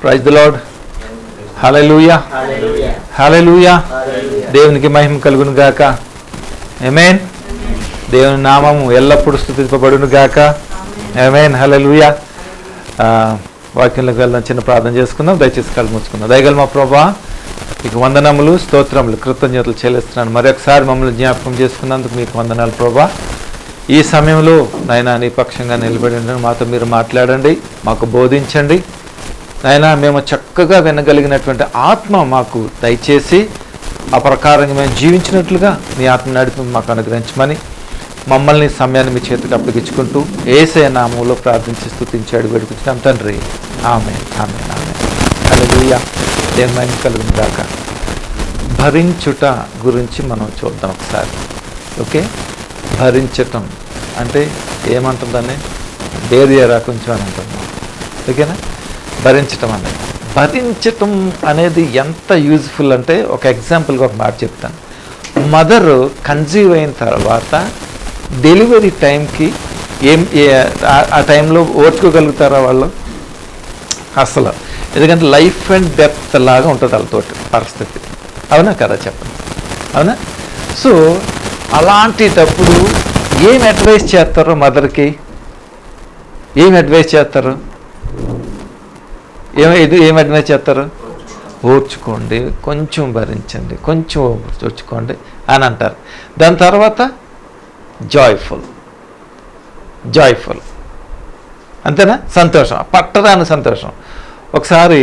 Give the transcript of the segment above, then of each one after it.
Praise the Lord. Hallelujah, hallelujah. దేవునికి మహిమ కలుగును గాక. ఆమేన్. దేవుని నామము ఎల్లప్పుడూ స్తుతింపబడును గాక. ఆమేన్. హల్లెలూయా. వాక్యంలోకి వెళ్దాం. చిన్న ప్రార్థన చేసుకుందాం. దయచేసి కళ్ళు మూసుకుందాం. దయగల మా ప్రభువా, మీకు వందనములు, స్తోత్రములు, కృతజ్ఞతలు చెల్లిస్తున్నాను. మరొకసారి మమ్మల్ని జ్ఞాపకం చేసుకున్నందుకు మీకు వందనాలు ప్రభువా. ఈ సమయంలో నాయనా నీ పక్షంగా నిలబడి మాతో మీరు మాట్లాడండి, మాకు బోధించండి నాయనా. మేము చక్కగా వినగలిగినటువంటి ఆత్మ మాకు దయచేసి ఆ ప్రకారంగా మేము జీవించినట్లుగా నీ ఆత్మ నడిపి మాకు అనుగ్రహించమని మమ్మల్ని సమయాన్ని మీ చేతికి అప్పగించుకుంటూ యేసయ్య నామములో ప్రార్థించి స్తుతించాడు వేడుకుంటున్నాం తండ్రి. ఆమేన్, ఆమేన్, ఆమేన్. హల్లెలూయా. దేవుని మహిమ కలుగును గాక. భరించుట గురించి మనం చూద్దాం ఒకసారి. ఓకే, భరించటం అంటే ఏమంటుందని డేరియరా కొంచెం అని అంటున్నాం. ఓకేనా? భరించటం అనేది, భరించటం అనేది ఎంత యూజ్ఫుల్ అంటే ఒక ఎగ్జాంపుల్గా ఒక మాట చెప్తాను. మదర్ కన్సీవ్ అయిన తర్వాత డెలివరీ టైంకి ఆ టైంలో ఓర్చుకోగలుగుతారా వాళ్ళు? అసలు. ఎందుకంటే లైఫ్ అండ్ డెత్ లాగా ఉంటుంది వాళ్ళతోటి పరిస్థితి. అవునా కదా? చెప్పండి. అవునా? సో అలాంటిటప్పుడు ఏం అడ్వైస్ చేస్తారు మదర్కి? ఏం అడ్వైస్ చేస్తారు? ఏం అడ్వైస్ చేస్తారు? ఓర్చుకోండి, కొంచెం భరించండి, కొంచెం ఓర్చుకోండి అని అంటారు. దాని తర్వాత జాయ్ఫుల్ అంతేనా? సంతోషం, పట్టరాని సంతోషం. ఒకసారి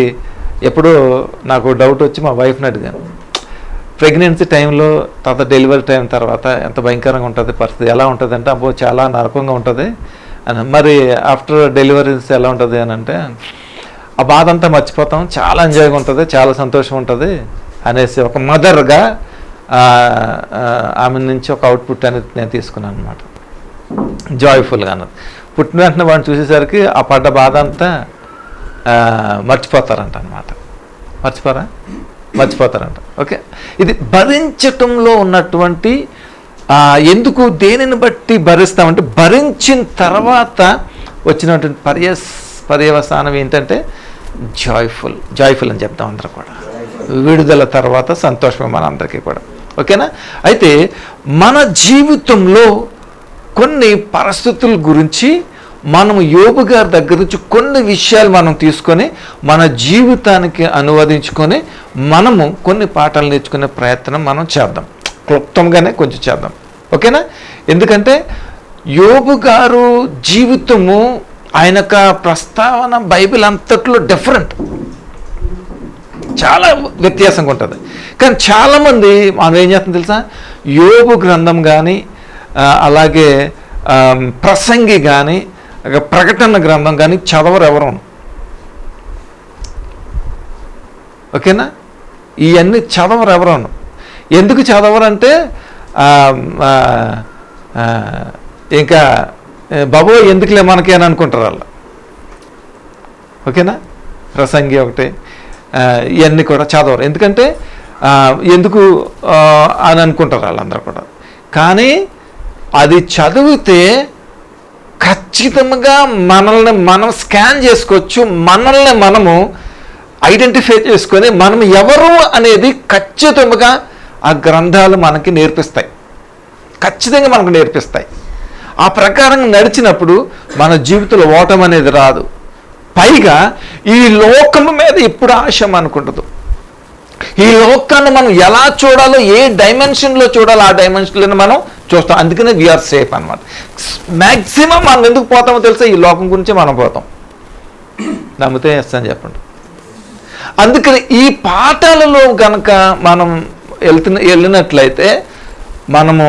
ఎప్పుడో నాకు డౌట్ వచ్చి మా వైఫ్ని అడిగాను, ప్రెగ్నెన్సీ టైంలో తర్వాత డెలివరీ టైం తర్వాత ఎంత భయంకరంగా ఉంటుంది పరిస్థితి, ఎలా ఉంటుంది అంటే అబ్బో చాలా నరకంగా ఉంటుంది అని. మరి ఆఫ్టర్ డెలివరీస్ ఎలా ఉంటుంది అని అంటే, ఆ బాధ అంతా మర్చిపోతాం, చాలా ఎంజాయ్గా ఉంటుంది, చాలా సంతోషం ఉంటుంది అనేసి ఒక మదర్గా ఆమె నుంచి ఒక అవుట్పుట్ అనేది నేను తీసుకున్నాను అనమాట. జాయ్ఫుల్గా అన్నది. పుట్టిన వెంటనే వాడిని చూసేసరికి ఆ పడ్డ బాధ అంతా మర్చిపోతారంట అనమాట. మర్చిపోతారంట. ఓకే, ఇది భరించటంలో ఉన్నటువంటి ఎందుకు దేనిని బట్టి భరిస్తామంటే భరించిన తర్వాత వచ్చినటువంటి పర్యవసానం ఏంటంటే జాయ్ఫుల్ అని చెప్తాం అందరూ కూడా. విడుదల తర్వాత సంతోషమే మన అందరికీ కూడా. ఓకేనా? అయితే మన జీవితంలో కొన్ని పరిస్థితుల గురించి మనము యోబు గారి దగ్గర నుంచి కొన్ని విషయాలు మనం తీసుకొని మన జీవితానికి అనువదించుకొని మనము కొన్ని పాఠాలు నేర్చుకునే ప్రయత్నం మనం చేద్దాం. క్లుప్తంగానే కొంచెం చేద్దాం. ఓకేనా? ఎందుకంటే యోబు గారు జీవితము ఆయన యొక్క ప్రస్తావన బైబిల్ అంతట్లో డిఫరెంట్, చాలా వ్యత్యాసంగా ఉంటుంది. కానీ చాలామంది మనం ఏం చేస్తాం తెలుసా, యోబు గ్రంథం కానీ అలాగే ప్రసంగి కానీ ప్రకటన గ్రంథం కానీ చదవరు ఎవరు. ఓకేనా? ఇవన్నీ చదవరు ఎవరు. ఎందుకు చదవరంటే ఇంకా బాబో ఎందుకులే మనకి అని అనుకుంటారు వాళ్ళు. ఓకేనా? ప్రసంగి ఒకటి ఇవన్నీ కూడా చదవరు. ఎందుకంటే ఎందుకు అని అనుకుంటారు వాళ్ళందరూ కూడా. కానీ అది చదివితే ఖచ్చితంగా మనల్ని మనం స్కాన్ చేసుకోవచ్చు, మనల్ని మనము ఐడెంటిఫై చేసుకొని మనం ఎవరు అనేది ఖచ్చితంగా ఆ గ్రంథాలు మనకి నేర్పిస్తాయి. ఖచ్చితంగా మనకు నేర్పిస్తాయి. ఆ ప్రకారంగా నడిచినప్పుడు మన జీవితంలో ఓటమి అనేది రాదు. పైగా ఈ లోకము మీద ఎప్పుడు ఆశ అనుకుంటుంది. ఈ లోకాన్ని మనం ఎలా చూడాలో, ఏ డైమెన్షన్లో చూడాలో ఆ డైమెన్షన్లో మనం చూస్తాం. అందుకనే వీఆర్ సేఫ్ అనమాట. మ్యాక్సిమం మనం ఎందుకు పోతామో తెలుసా? ఈ లోకం గురించి మనం పోతాం. నమ్మితే ఎస్ అని చెప్పండి. అందుకని ఈ పాఠాలలో కనుక మనం వెళ్ళినట్లయితే మనము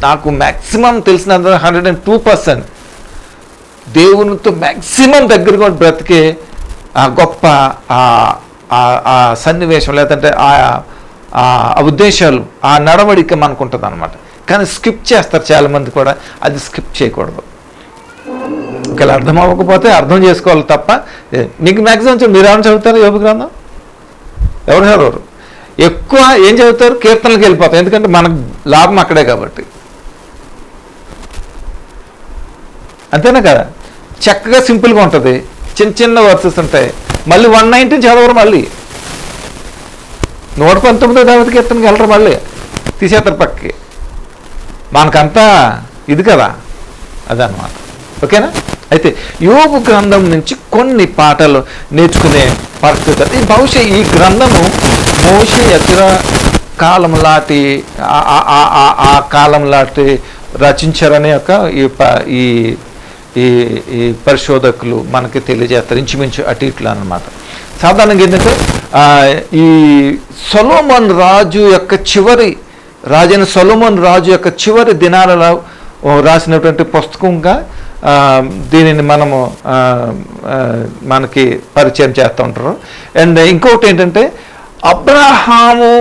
నాకు మ్యాక్సిమం తెలిసినంత 102% దేవునితో మ్యాక్సిమం దగ్గరగా బ్రతికే ఆ గొప్ప ఆ సన్నివేశం లేదంటే ఆ ఉద్దేశాలు, ఆ నడవడిక మనకు ఉంటుంది అనమాట. కానీ స్కిప్ చేస్తారు చాలామంది కూడా. అది స్కిప్ చేయకూడదు. ఒకవేళ అర్థం అవ్వకపోతే అర్థం చేసుకోవాలి తప్ప. మీకు మ్యాక్సిమం మీరు ఏమైనా చదువుతారు యోబు గ్రంథం? ఎవరు చదవరు. ఎక్కువ ఏం చదువుతారు? కీర్తనలకు వెళ్ళిపోతారు. ఎందుకంటే మనకు లాభం అక్కడే కాబట్టి. అంతేనా కదా? చక్కగా సింపుల్గా ఉంటుంది. చిన్న చిన్న వర్సెస్ ఉంటాయి. మళ్ళీ 119 చదవరు, మళ్ళీ 119 దావతి కీర్తనకి వెళ్ళరు, మళ్ళీ తీసేస్తారు పక్కకి. మనకంతా ఇది కదా, అదనమాట. ఓకేనా? అయితే యోబు గ్రంథం నుంచి కొన్ని పాఠాలు నేర్చుకునే పరిస్థితి. బహుశా ఈ గ్రంథము మోషే ఎజ్రా కాలం లాంటి ఆ కాలం లాంటి రచించారనే యొక్క ఈ ఈ పరిశోధకులు మనకి తెలియజేస్తారు, ఇంచుమించు అటు ఇట్లా అనమాట. సాధారణంగా ఏంటంటే ఈ సొలొమోన్ రాజు యొక్క రాజైన సొలొమోన్ రాజు యొక్క చివరి దినాలలో రాసినటువంటి పుస్తకంగా దీనిని మనకి పరిచయం చేస్తూ ఉంటారు. అండ్ ఇంకొకటి ఏంటంటే అబ్రహాము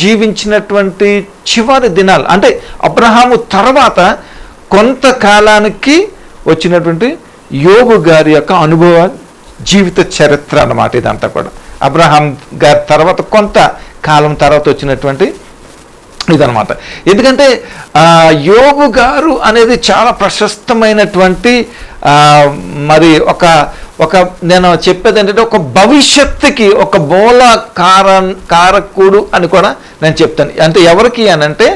జీవించినటువంటి చివరి దినాలు, అంటే అబ్రహాము తర్వాత కొంతకాలానికి వచ్చినటువంటి యోబు గారి యొక్క అనుభవ జీవిత చరిత్ర అన్నమాట ఇదంతా కూడా. అబ్రహాం గారి తర్వాత కొంత కాలం తర్వాత వచ్చినటువంటి ఇదనమాట. ఎందుకంటే యోబు గారు అనేది చాలా ప్రశస్తమైనటువంటి మరి ఒక నేను చెప్పేది ఏంటంటే ఒక భవిష్యత్తుకి ఒక మూల కారకుడు అని కూడా నేను చెప్తాను. అంటే ఎవరికి అనంటే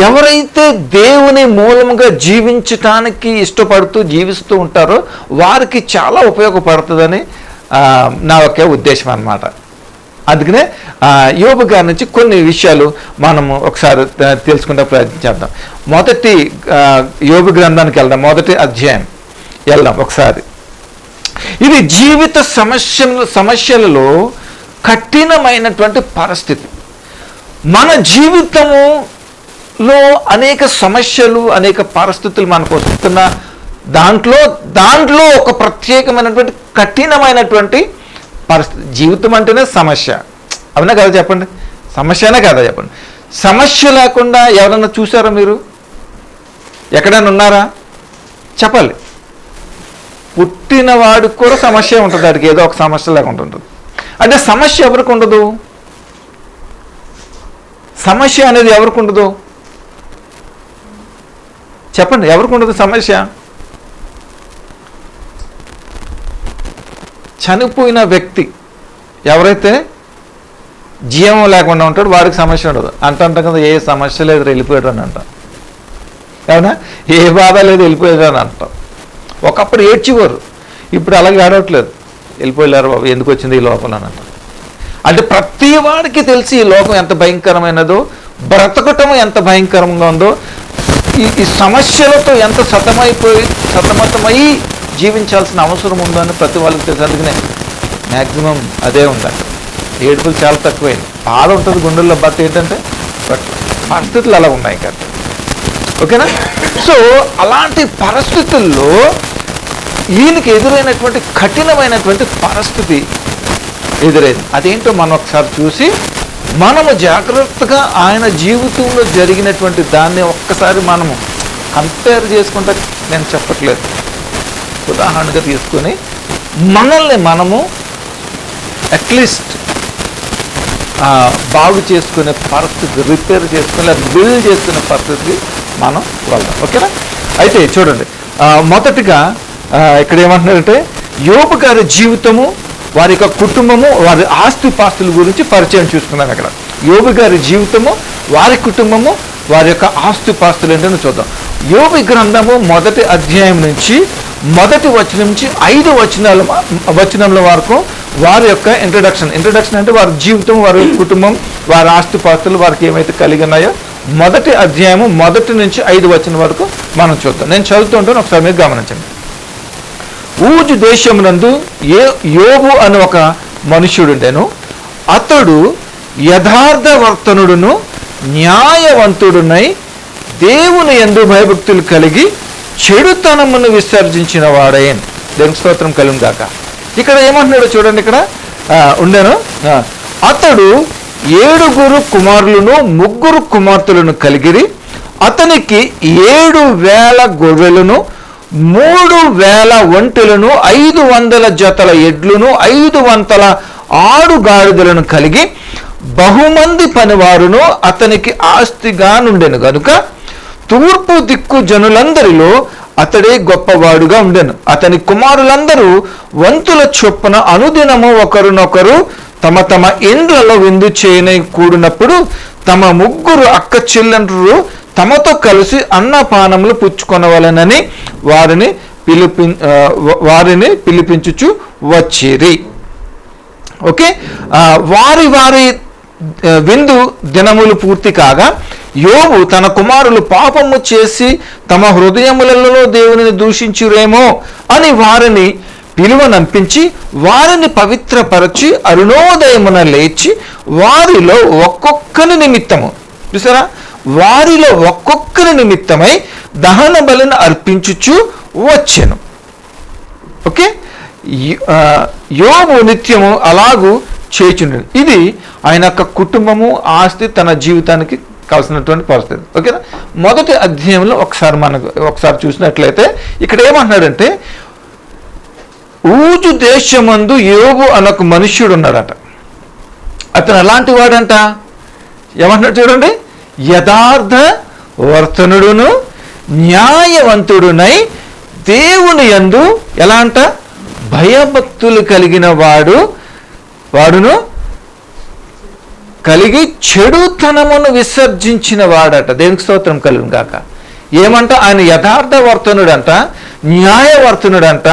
ఎవరైతే దేవుని మూలంగా జీవించటానికి ఇష్టపడుతూ జీవిస్తూ ఉంటారో వారికి చాలా ఉపయోగపడుతుందని నా యొక్క ఉద్దేశం అన్నమాట. అందుకనే యోబు గారి నుంచి కొన్ని విషయాలు మనము ఒకసారి తెలుసుకుంటే ప్రయత్నం చేద్దాం. మొదటి యోబు గ్రంథానికి వెళ్దాం, మొదటి అధ్యాయం వెళ్దాం ఒకసారి. ఇది జీవిత సమస్యలలో కఠినమైనటువంటి పరిస్థితి. మన జీవితములో అనేక సమస్యలు, అనేక పరిస్థితులు మనకు వస్తున్న దాంట్లో ఒక ప్రత్యేకమైనటువంటి కఠినమైనటువంటి పరిస్థితి. జీవితం అంటేనే సమస్య, అవునా కదా చెప్పండి? సమస్యనే కదా చెప్పండి? సమస్య లేకుండా ఎవరన్నా చూసారా మీరు? ఎక్కడైనా ఉన్నారా? చెప్పాలి. పుట్టినవాడికి కూడా సమస్య ఉంటుంది, వాడికి ఏదో ఒక సమస్య లేకుండా ఉంటుంది. అంటే సమస్య ఎవరికి ఉండదు? సమస్య అనేది ఎవరికి ఉండదు చెప్పండి? ఎవరికి ఉండదు సమస్య? చనిపోయిన వ్యక్తి ఎవరైతే జీవం లేకుండా ఉంటాడో వాడికి సమస్య ఉండదు. అంటాం కదా, ఏ సమస్య లేదు వెళ్ళిపోయాడు అని అంటాం, అవునా? ఏ బాధ లేదు వెళ్ళిపోయాడు అని అంటాం. ఒకప్పుడు ఏడ్చివారు, ఇప్పుడు అలాగే ఆడవట్లేదు, వెళ్ళిపోయారు బాబు, ఎందుకు వచ్చింది ఈ లోపల అని అంటాం. అంటే ప్రతి వాడికి తెలిసి ఈ లోకం ఎంత భయంకరమైనదో, బ్రతకటం ఎంత భయంకరంగా ఉందో, ఈ సమస్యలతో ఎంత సతమతమై జీవించాల్సిన అవసరం ఉందో అని ప్రతి వాళ్ళకి తెలుసు. అందుకనే మ్యాక్సిమం అదే ఉందండి. ఏడుపులు చాలా తక్కువైంది, బాధ ఉంటుంది గుండెల్లో. బట్ ఏంటంటే పరిస్థితులు అలా ఉన్నాయి కదా, ఓకేనా? సో అలాంటి పరిస్థితుల్లో ఈయనకి ఎదురైనటువంటి కఠినమైనటువంటి పరిస్థితి ఎదురైంది. అదేంటో మనం ఒకసారి చూసి మనము జాగ్రత్తగా ఆయన జీవితంలో జరిగినటువంటి దాన్ని ఒక్కసారి మనము కంపేర్ చేసుకుంటే, నేను చెప్పట్లేదు, ఉదాహరణగా తీసుకొని మనల్ని మనము అట్లీస్ట్ బాగు చేసుకునే పరిస్థితి, రిపేర్ చేసుకునే, బిల్డ్ చేసుకునే పరిస్థితికి మనం వెళ్దాం, ఓకేనా? అయితే చూడండి, మొదటిగా ఇక్కడ ఏమంటున్నారంటే యోబు గారి జీవితము, వారి యొక్క కుటుంబము, వారి ఆస్తిపాస్తుల గురించి పరిచయం చూసుకున్నాను. అక్కడ యోబు గారి జీవితము, వారి కుటుంబము, వారి యొక్క ఆస్తిపాస్తులు ఏంటని చూద్దాం. యోబు గ్రంథము మొదటి అధ్యాయం నుంచి మొదటి వచనం నుంచి 5 వచనముల వరకు వారి యొక్క ఇంట్రడక్షన్ అంటే వారి జీవితం, వారి కుటుంబం, వారి ఆస్తిపాస్తులు, వారికి ఏమైతే కలిగి ఉన్నాయో మొదటి అధ్యాయము మొదటి నుంచి 5 వచనం వరకు మనం చూద్దాం. నేను చదువుతుంటాను, ఒకసారి మీరు గమనించండి. ఊజు దేశమునందు యోబు అని ఒక మనుష్యుడుండెను. అతడు యథార్థవర్తనుడును న్యాయవంతుడునై దేవుని యందు భయభక్తులు కలిగి చెడుతనమును విసర్జించిన వాడైన. దేవుని స్తోత్రం కలుగును గాక. ఇక్కడ ఏమంటున్నాడో చూడండి, ఇక్కడ ఉండెను. అతడు 7 కుమారులను 3 కుమార్తెలను కలిగిరి. అతనికి 7,000 గొర్రెలను 3,000 ఒంటెలను 500 జతల ఎడ్లను 500 ఆడుగాడిదలను కలిగి బహుమంది పనివారును అతనికి ఆస్తిగా నుండెను గనుక తూర్పు దిక్కు జనులందరిలో అతడే గొప్పవాడుగా ఉండెను. అతని కుమారులందరూ వంతుల చొప్పున అనుదినము ఒకరినొకరు తమ తమ ఇండ్లలో విందు చేయని కూడినప్పుడు తమ ముగ్గురు అక్క చెల్లెండ్రు తమతో కలిసి అన్నపానములు పుచ్చుకొనవలెనని వారిని పిలిపించుచు వచ్చిరి. ఓకే, వారి వారి విందు దినములు పూర్తి కాగా యోబు తన కుమారులు పాపము చేసి తమ హృదయములలో దేవునిని దూషించురేమో అని వారిని పిలువనంపించి వారిని పవిత్రపరచి అరుణోదయమున లేచి వారిలో ఒక్కొక్కరి నిమిత్తము, చూసారా, వారిలో ఒక్కొక్కరి నిమిత్తమై దహన బలిని అర్పించుచు వచ్చెను. ఓకే, యోబు నిత్యము అలాగూ చేయుచుండెను. ఇది ఆయన యొక్క కుటుంబము, ఆస్తి, తన జీవితానికి కావాల్సినటువంటి పరిస్థితి. ఓకేనా, మొదటి అధ్యాయంలో ఒకసారి చూసినట్లయితే ఇక్కడ ఏమంటున్నాడంటే, ఊజు దేశమందు యోబు అనొక మనుష్యుడు ఉన్నాడట. అతను ఎలాంటి వాడంట, ఏమంటున్నాడు చూడండి, యథార్థ వర్తనుడును న్యాయవంతుడునై దేవుని యందు ఎలా అంట, భయభక్తులు కలిగిన వాడును కలిగి చెడుతనమును విసర్జించిన వాడట. దేవునికి స్తోత్రం కలుగును గాక. ఏమంట, ఆయన యథార్థ వర్తనుడంట, న్యాయవర్తనుడంట,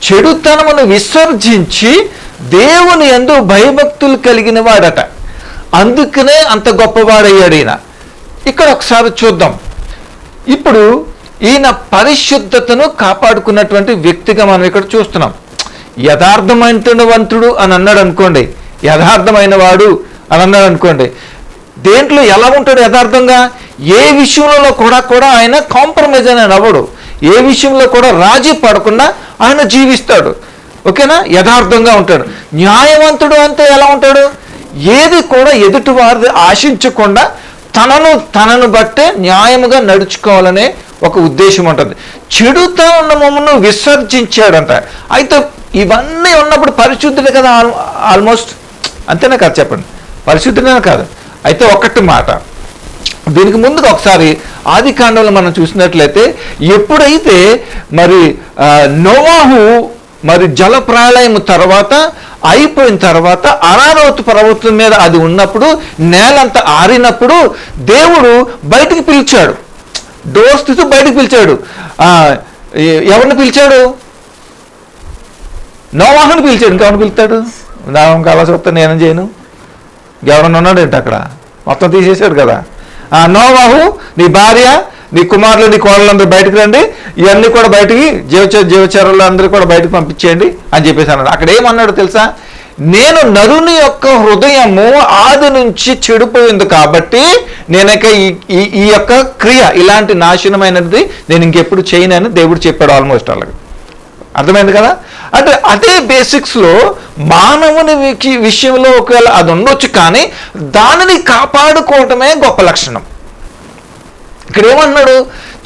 చెడుతనమును విసర్జించి దేవుని యందు భయభక్తులు కలిగిన వాడట. అందుకనే అంత గొప్పవాడయ్యాడు ఈయన. ఇక్కడ ఒకసారి చూద్దాం. ఇప్పుడు ఈయన పరిశుద్ధతను కాపాడుకున్నటువంటి వ్యక్తిగా మనం ఇక్కడ చూస్తున్నాం. యథార్థమైనవంతుడు అని అన్నాడు అనుకోండి, యథార్థమైన వాడు అని అన్నాడు అనుకోండి, దేంట్లో ఎలా ఉంటాడు యథార్థంగా? ఏ విషయంలో కూడా ఆయన కాంప్రమైజ్ అని అవ్వడు. ఏ విషయంలో కూడా రాజీ పడకుండా ఆయన జీవిస్తాడు. ఓకేనా, యథార్థంగా ఉంటాడు. న్యాయవంతుడు అంటే ఎలా ఉంటాడు? ఏది కూడా ఎదుటి వారిది ఆశించకుండా తనను బట్టే న్యాయముగా నడుచుకోవాలనే ఒక ఉద్దేశం ఉంటుంది. చెడుతనమును విసర్జించాడంట. అయితే ఇవన్నీ ఉన్నప్పుడు పరిశుద్ధుడే కదా ఆల్మోస్ట్, అంతేనా కాదు చెప్పండి, పరిశుద్ధుడేనా కాదు? అయితే ఒక్కటి మాట, దీనికి ముందుగా ఒకసారి ఆది కాండంలో మనం చూసినట్లయితే, ఎప్పుడైతే మరి నోవాహు మరి జల ప్రళయం తర్వాత అయిపోయిన తర్వాత అరారోతు పర్వతం మీద అది ఉన్నప్పుడు, నేలంతా ఆరినప్పుడు దేవుడు బయటికి పిలిచాడు, డోర్స్ తీసి బయటికి పిలిచాడు. ఎవరిని పిలిచాడు? నోవాహుని పిలిచాడు. ఇంకెవరిని పిలుస్తాడు? నాకు అలా చెప్తా నేనేం చేయను, ఎవరన్నా ఉన్నాడు ఏంటి అక్కడ, మొత్తం తీసేశాడు కదా. నోవాహు, నీ భార్య, నీ కుమారులు, నీ కోడలందరూ బయటకు రండి, ఇవన్నీ కూడా బయటికి జీవచరులు అందరూ కూడా బయటకు పంపించేయండి అని చెప్పేసి అన్నాడు. అక్కడ ఏమన్నాడు తెలుసా? నేను నరుని యొక్క హృదయము ఆది నుంచి చెడిపోయింది కాబట్టి నేనక ఈ యొక్క క్రియ ఇలాంటి నాశనమైనది నేను ఇంకెప్పుడు చేయనని దేవుడు చెప్పాడు. ఆల్మోస్ట్ అలాగే అర్థమైంది కదా. అంటే అదే బేసిక్స్లో మానవుని విషయంలో ఒకవేళ అది ఉండొచ్చు, కానీ దానిని కాపాడుకోవటమే గొప్ప లక్షణం. ఇక్కడ ఏమన్నాడు?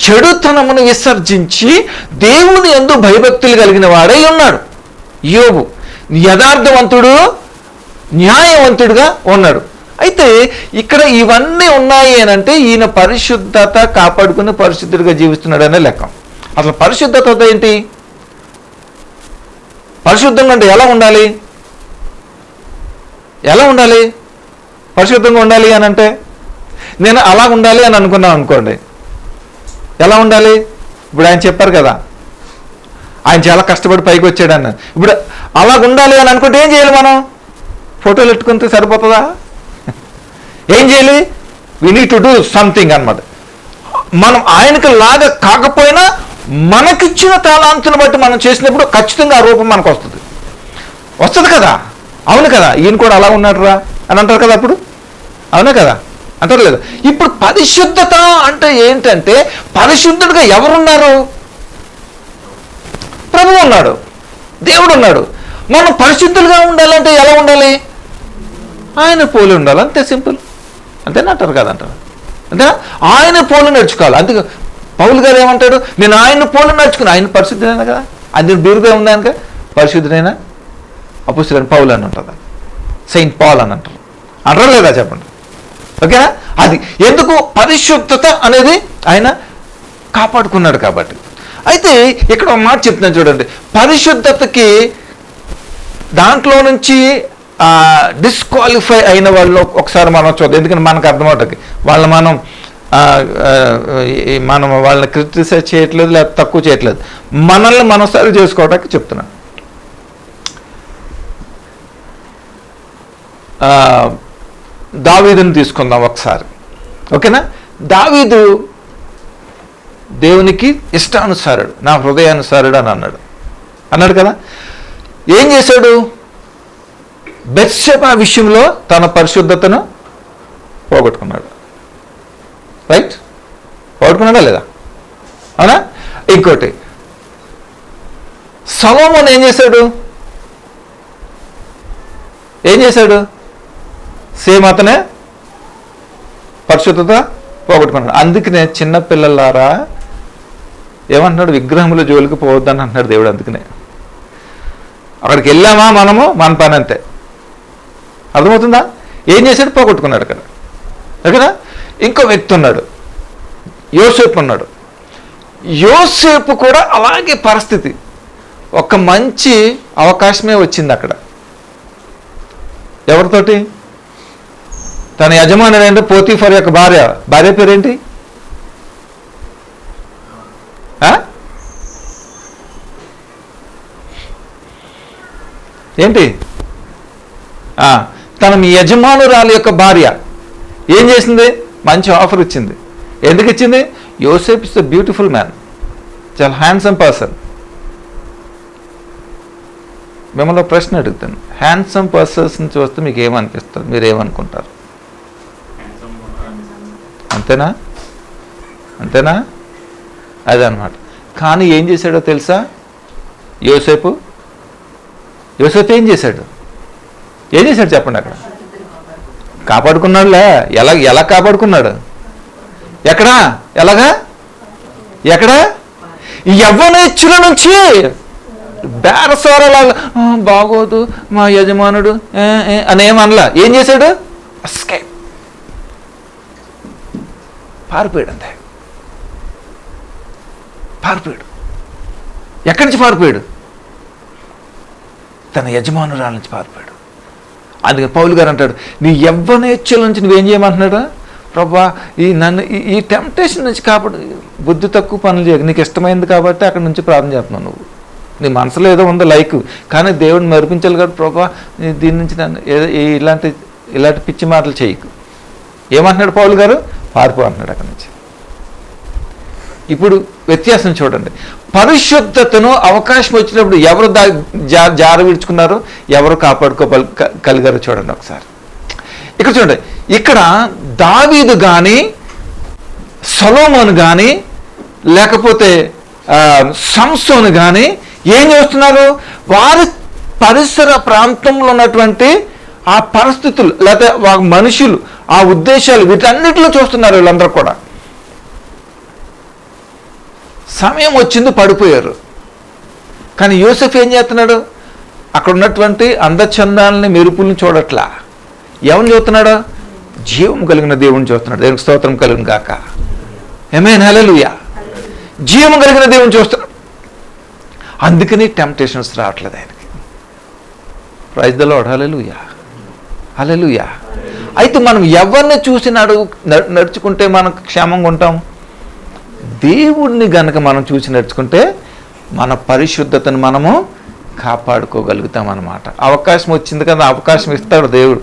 చెడుతనమును విసర్జించి దేవుని యందు భయభక్తులు కలిగిన వాడై ఉన్నాడు యోబు. యథార్థవంతుడు, న్యాయవంతుడుగా ఉన్నాడు. అయితే ఇక్కడ ఇవన్నీ ఉన్నాయి అని అంటే ఈయన పరిశుద్ధత కాపాడుకుని పరిశుద్ధుడిగా జీవిస్తున్నాడనే లెక్క. అసలు పరిశుద్ధత ఏంటి? పరిశుద్ధంగా అంటే ఎలా ఉండాలి? పరిశుద్ధంగా ఉండాలి అని అంటే నేను అలా ఉండాలి అని అనుకున్నాను అనుకోండి, ఎలా ఉండాలి? ఇప్పుడు ఆయన చెప్పారు కదా, ఆయన చాలా కష్టపడి పైకి వచ్చాడు అన్న. ఇప్పుడు అలా ఉండాలి అని అనుకుంటే ఏం చేయాలి? మనం ఫోటోలు ఎట్టుకుంటే సరిపోతుందా? ఏం చేయాలి? We need to do something అన్నమాట. మనం ఆయనకి లాగా కాకపోయినా మనకిచ్చిన తాళాంతును బట్టి మనం చేసినప్పుడు ఖచ్చితంగా ఆ రూపం మనకు వస్తుంది కదా. అవును కదా, ఈయన కూడా అలా ఉన్నాడు రా అని అంటారు కదా అప్పుడు, అవునా కదా, అంటారు లేదా? ఇప్పుడు పరిశుద్ధత అంటే ఏంటంటే, పరిశుద్ధుడిగా ఎవరున్నారు? ప్రభువు ఉన్నాడు, దేవుడు ఉన్నాడు. మనం పరిశుద్ధులుగా ఉండాలంటే ఎలా ఉండాలి? ఆయన పోలి ఉండాలి, అంతే సింపుల్. అంతేనా అంటారు కదా, అంటారు అంతేనా? ఆయన పోలి నడుచుకోవాలి. అందుకే పౌలు గారు ఏమంటాడు? నేను ఆయన పోలి నడుచుకుని, ఆయన పరిశుద్ధుడైనా కదా, అది బీరుగా ఉందాక పరిశుద్ధుడైనా అపుస్తులైన పౌలు అని ఉంటుంది, సెయింట్ పాల్ అని అంటారు లేదా చెప్పండి. ఓకేనా? అది ఎందుకు? పరిశుద్ధత అనేది ఆయన కాపాడుకున్నాడు కాబట్టి. అయితే ఇక్కడ ఒక మాట చెప్తున్నాను చూడండి, పరిశుద్ధతకి దాంట్లో నుంచి డిస్క్వాలిఫై అయిన వాళ్ళు ఒకసారి మనం చూద్దాం. ఎందుకంటే మనకు అర్థమవుతుంది, మనం వాళ్ళని క్రిటిసైజ్ చేయట్లేదు, లేదా తక్కువ చేయట్లేదు, మనల్ని మనం సరి చేసుకోవడానికి చెప్తున్నాను. దావీదుని తీసుకుందాం ఒకసారి, ఓకేనా? దావీదు దేవునికి ఇష్టానుసారుడు, నా హృదయానుసారుడు అని అన్నాడు కదా. ఏం చేశాడు? బెత్షెబా విషయంలో తన పరిశుద్ధతను పోగొట్టుకున్నాడు. రైట్? పోగొట్టుకున్నాడా లేదా? అవునా? ఇంకోటి, సొలొమోను ఏం చేశాడు? సేమ్ అతనే పరిశుద్ధత పోగొట్టుకున్నాడు. అందుకనే చిన్నపిల్లలారా ఏమంటున్నాడు? విగ్రహముల జోలికి పోవద్దని అంటున్నాడు దేవుడు. అందుకనే అక్కడికి వెళ్ళామా మనము, మన పని అంతే. అర్థమవుతుందా? ఏం చేశాడు? పోగొట్టుకున్నాడు కదా. ఓకేనా? ఇంకో వ్యక్తి ఉన్నాడు, యోసేపు ఉన్నాడు. యోసేపు కూడా అలాగే పరిస్థితి. ఒక మంచి అవకాశమే వచ్చింది అక్కడ. ఎవరితోటి? తన యజమాని ఏంటంటే పోతీఫర్ యొక్క భార్య పేరేంటి? ఏంటి? తన మీ యజమానురాలు యొక్క భార్య ఏం చేసింది? మంచి ఆఫర్ ఇచ్చింది. ఎందుకు ఇచ్చింది? యోసేపు ఇస్ ద బ్యూటిఫుల్ మ్యాన్, చాలా హ్యాండ్సమ్ పర్సన్. మిమ్మల్ని ప్రశ్న అడుగుతాను, హ్యాండ్సమ్ పర్సన్స్ చూస్తే మీకు ఏమనిపిస్తుంది? మీరు ఏమనుకుంటారు? అంతేనా? అదనమాట. కానీ ఏం చేశాడో తెలుసా? యోసేపు ఏం చేశాడు చెప్పండి. అక్కడ కాపాడుకున్నాడులే. ఎలా కాపాడుకున్నాడు? ఎలాగా? యవ్వనేచ్చుల నుంచి బేరసారలాగా బాగోదు మా యజమానుడు అనేమనలా. ఏం చేశాడు? ఎస్కేప్, పారిపోయాడు. అంతే, పారిపోయాడు. ఎక్కడి నుంచి పారిపోయాడు? తన యజమానురాల నుంచి పారిపోయాడు. అందుకే పౌలు గారు అంటాడు, నీ యవ్వనేచ్ఛల నుంచి నువ్వేం చేయమంటున్నాడు? ప్రభా, ఈ టెంప్టేషన్ నుంచి కాపాడు. బుద్ధి తక్కువ పనులు చేయకు, నీకు ఇష్టమైంది కాబట్టి అక్కడి నుంచి ప్రార్థన చేస్తున్నావు. నువ్వు నీ మనసులో ఏదో ఉందో లైక్, కానీ దేవుడిని మరిపించాలి కాబట్టి ప్రభా దీని నుంచి నన్ను ఇలాంటి పిచ్చి మాటలు చేయకు. ఏమంటున్నాడు పౌలు గారు? పారిపో అంటున్నాడు అక్కడి నుంచి. ఇప్పుడు వ్యత్యాసం చూడండి. పరిశుద్ధతను అవకాశం వచ్చినప్పుడు ఎవరు జార విడుచుకున్నారు, ఎవరు కాపాడుకోగలిగారు చూడండి ఒకసారి. ఇక్కడ చూడండి, ఇక్కడ దావీదు కానీ సొలొమోను కానీ లేకపోతే సంసోను కానీ ఏం చేస్తున్నారు? వారి పరిసర ప్రాంతంలో ఉన్నటువంటి ఆ పరిస్థితులు లేకపోతే మనుషులు, ఆ ఉద్దేశాలు, వీటన్నిటిలో చూస్తున్నారు వీళ్ళందరూ కూడా. సమయం వచ్చింది, పడిపోయారు. కానీ యోసేపు ఏం చేస్తున్నాడు? అక్కడ ఉన్నటువంటి అందచందాలని, మెరుపుల్ని చూడట్లా. ఎవరిని చూస్తున్నాడు? జీవం కలిగిన దేవుని చూస్తున్నాడు. దేవునికి స్తోత్రం కలుగును గాక. ఆమేన్, హల్లెలూయా. జీవం కలిగిన దేవుని చూస్తున్నాడు. అందుకని టెంప్టేషన్స్ రావట్లేదు ఆయనకి. ప్రైజ్ ద లార్డ్, హల్లెలూయా, హల్లెలూయా. అయితే మనం ఎవరిని చూసి నడుచుకుంటే మనకు క్షేమంగా ఉంటాం? దేవుణ్ణి గనక మనం చూసి నడుచుకుంటే మన పరిశుద్ధతను మనము కాపాడుకోగలుగుతాం అన్నమాట. అవకాశం వచ్చింది కదా, అవకాశం ఇస్తాడు దేవుడు.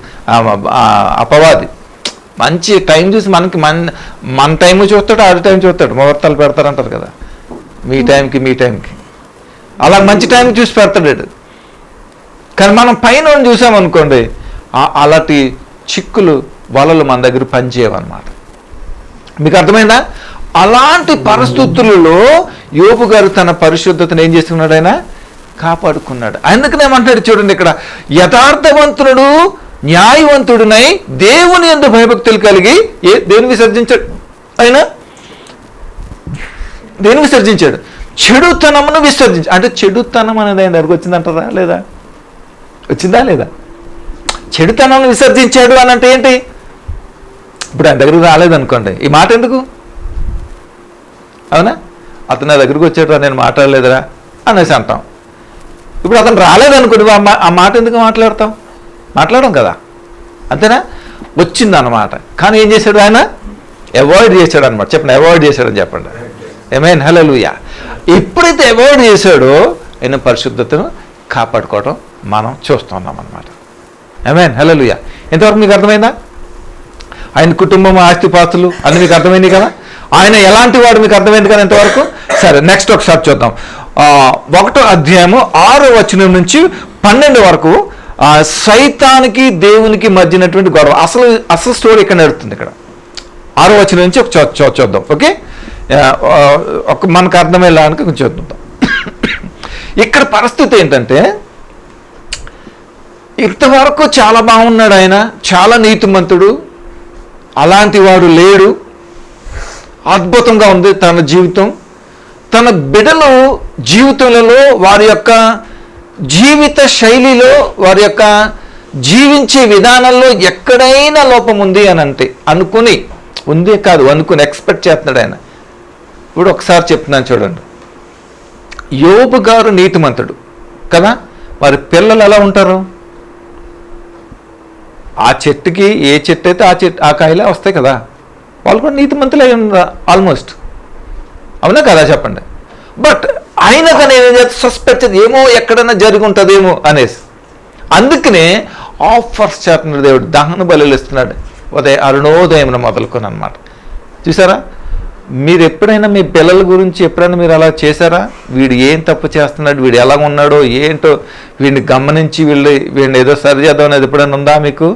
అపవాది మంచి టైం చూసి మన టైం చూస్తాడు, ఆడి టైం చూస్తాడు. ముహూర్తాలు పెడతారంటారు కదా, మీ టైంకి అలా మంచి టైం చూసి పెడతాడు. కానీ మనం పైన చూసామనుకోండి, అలాంటి చిక్కులు వలలు మన దగ్గర పనిచేయవన్నమాట. మీకు అర్థమైందా? అలాంటి పరిస్థితులలో యోబు గారు తన పరిశుద్ధతను ఏం చేస్తున్నాడు? ఆయన కాపాడుకున్నాడు. అందుకనే ఏమంటాడు చూడండి, ఇక్కడ యథార్థవంతుడు న్యాయవంతుడునై దేవుని యందు భయభక్తులు కలిగి దేని విసర్జించాడు? ఆయన దేని విసర్జించాడు? చెడుతనమును విసర్జించాడు. అంటే చెడుతనం అనేది ఆయన దగ్గరకు వచ్చిందంటారా లేదా? వచ్చిందా లేదా? చెడుతనం విసర్జించాడు అని అంటే ఏంటి? ఇప్పుడు ఆయన దగ్గరకు రాలేదనుకోండి, ఈ మాట ఎందుకు? అవునా? అతను నా దగ్గరికి వచ్చాడు, నేను మాట్లాడలేదురా అనేసి అంటాం. ఇప్పుడు అతను రాలేదనుకోండి, ఆ మాట ఎందుకు మాట్లాడడం కదా, అంతేనా? వచ్చిందన్నమాట. కానీ ఏం చేశాడు ఆయన? అవాయిడ్ చేశాడు అనమాట. చెప్పండి, అవాయిడ్ చేశాడని చెప్పండి. ఆమేన్, హల్లెలూయా. ఎప్పుడైతే అవాయిడ్ చేశాడో ఆయన పరిశుద్ధతను కాపాడుకోవడం మనం చూస్తున్నాం అన్నమాట. ఆమేన్, హల్లెలూయా. ఎంతవరకు మీకు అర్థమైందా? ఆయన కుటుంబం, ఆస్తిపాస్తులు అన్ని మీకు అర్థమైంది కదా. ఆయన ఎలాంటి వాడు మీకు అర్థమైంది కదా ఎంతవరకు. సరే, నెక్స్ట్ ఒకసారి చూద్దాం. 1వ అధ్యాయము 6వ వచనం నుంచి 12 వరకు సైతానికి దేవునికి మధ్యనటువంటి గొడవ. అసలు స్టోరీ ఇక్కడ నడుస్తుంది. ఇక్కడ 6వ వచనం నుంచి ఒక చూద్దాం. ఓకే, మనకు అర్థమయ్యేలానికి కొంచెం చూద్దాం. ఇక్కడ పరిస్థితి ఏంటంటే, ఇంతవరకు చాలా బాగున్నాడు ఆయన, చాలా నీతిమంతుడు, అలాంటి వాడు లేడు, అద్భుతంగా ఉంది తన జీవితం. తన బిడ్డలు జీవితంలో వారి యొక్క జీవిత శైలిలో, వారి యొక్క జీవించే విధానంలో ఎక్కడైనా లోపం ఉంది అని అనుకుని ఎక్స్పెక్ట్ చేస్తున్నాడు ఆయన. ఇప్పుడు ఒకసారి చెప్తున్నాను చూడండి. యోబు గారు నీతిమంతుడు కదా, మరి పిల్లలు ఎలా ఉంటారు? ఆ చెట్టుకి ఏ చెట్టు అయితే ఆ కాయలే వస్తాయి కదా, వాళ్ళు కూడా నీతిమంతులే ఆల్మోస్ట్, అవునా కదా చెప్పండి. బట్ అయినా కానీ సస్పెక్ట్ ఏమో ఎక్కడైనా జరిగి ఉంటుందేమో అనేసి, అందుకనే ఆఫర్స్ చేస్తున్నాడు దేవుడు, దహన బలులు ఇస్తున్నాడు అరుణోదయం మొదలుకొని అనమాట. చూసారా? మీరు ఎప్పుడైనా మీ పిల్లల గురించి ఎప్పుడైనా మీరు అలా చేశారా? వీడు ఏం తప్పు చేస్తున్నాడు, వీడు ఎలా ఉన్నాడో ఏంటో వీడిని గమనించి వీడిని ఏదో సరి చేద్దాం అనేది ఎప్పుడైనా ఉందా మీకు?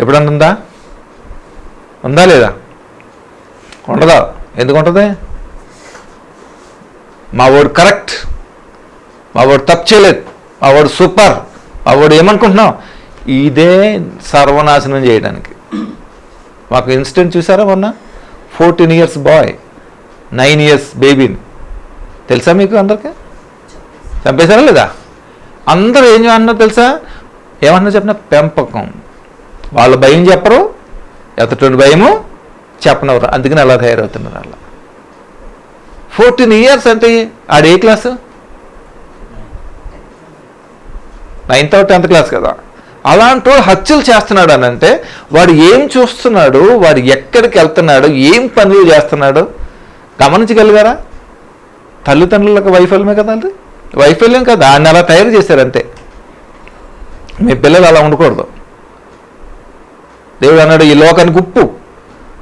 ఎప్పుడన్నా ఉందా లేదా? ఉండదా? ఎందుకు ఉంటుంది? మా వాడు కరెక్ట్, మా వాడు తప్పు చేయలేదు, మా వాడు సూపర్, మా వాడు ఏమనుకుంటున్నాం, ఇదే సర్వనాశనం చేయడానికి. మాకు ఇన్సిడెంట్ చూసారా మొన్న? 14 years బాయ్, 9 years బేబీని, తెలుసా మీకు? అందరికీ చంపేశారా లేదా? అందరూ ఏం అన్నారు తెలుసా? ఏమన్నా చెప్పిన పెంపకం, వాళ్ళ భయం చెప్పరు, ఎతటువంటి భయము చెప్పనవరు, అందుకని అలా తయారవుతున్నారు. అలా 14 years అంటే ఆడు ఏ class? 9th or 10th class కదా. అలాంటి హత్యలు చేస్తున్నాడు అని అంటే వాడు ఏం చూస్తున్నాడు, వాడు ఎక్కడికి వెళ్తున్నాడు, ఏం పనులు చేస్తున్నాడు గమనించగలిగారా? తల్లిదండ్రులకు వైఫల్యమే కదా, అది వైఫల్యం కదా, దాన్ని అలా తయారు చేశారు అంతే. మీ పిల్లలు అలా ఉండకూడదు. దేవుడు అన్నాడు, ఈ లోకానికి ఉప్పు,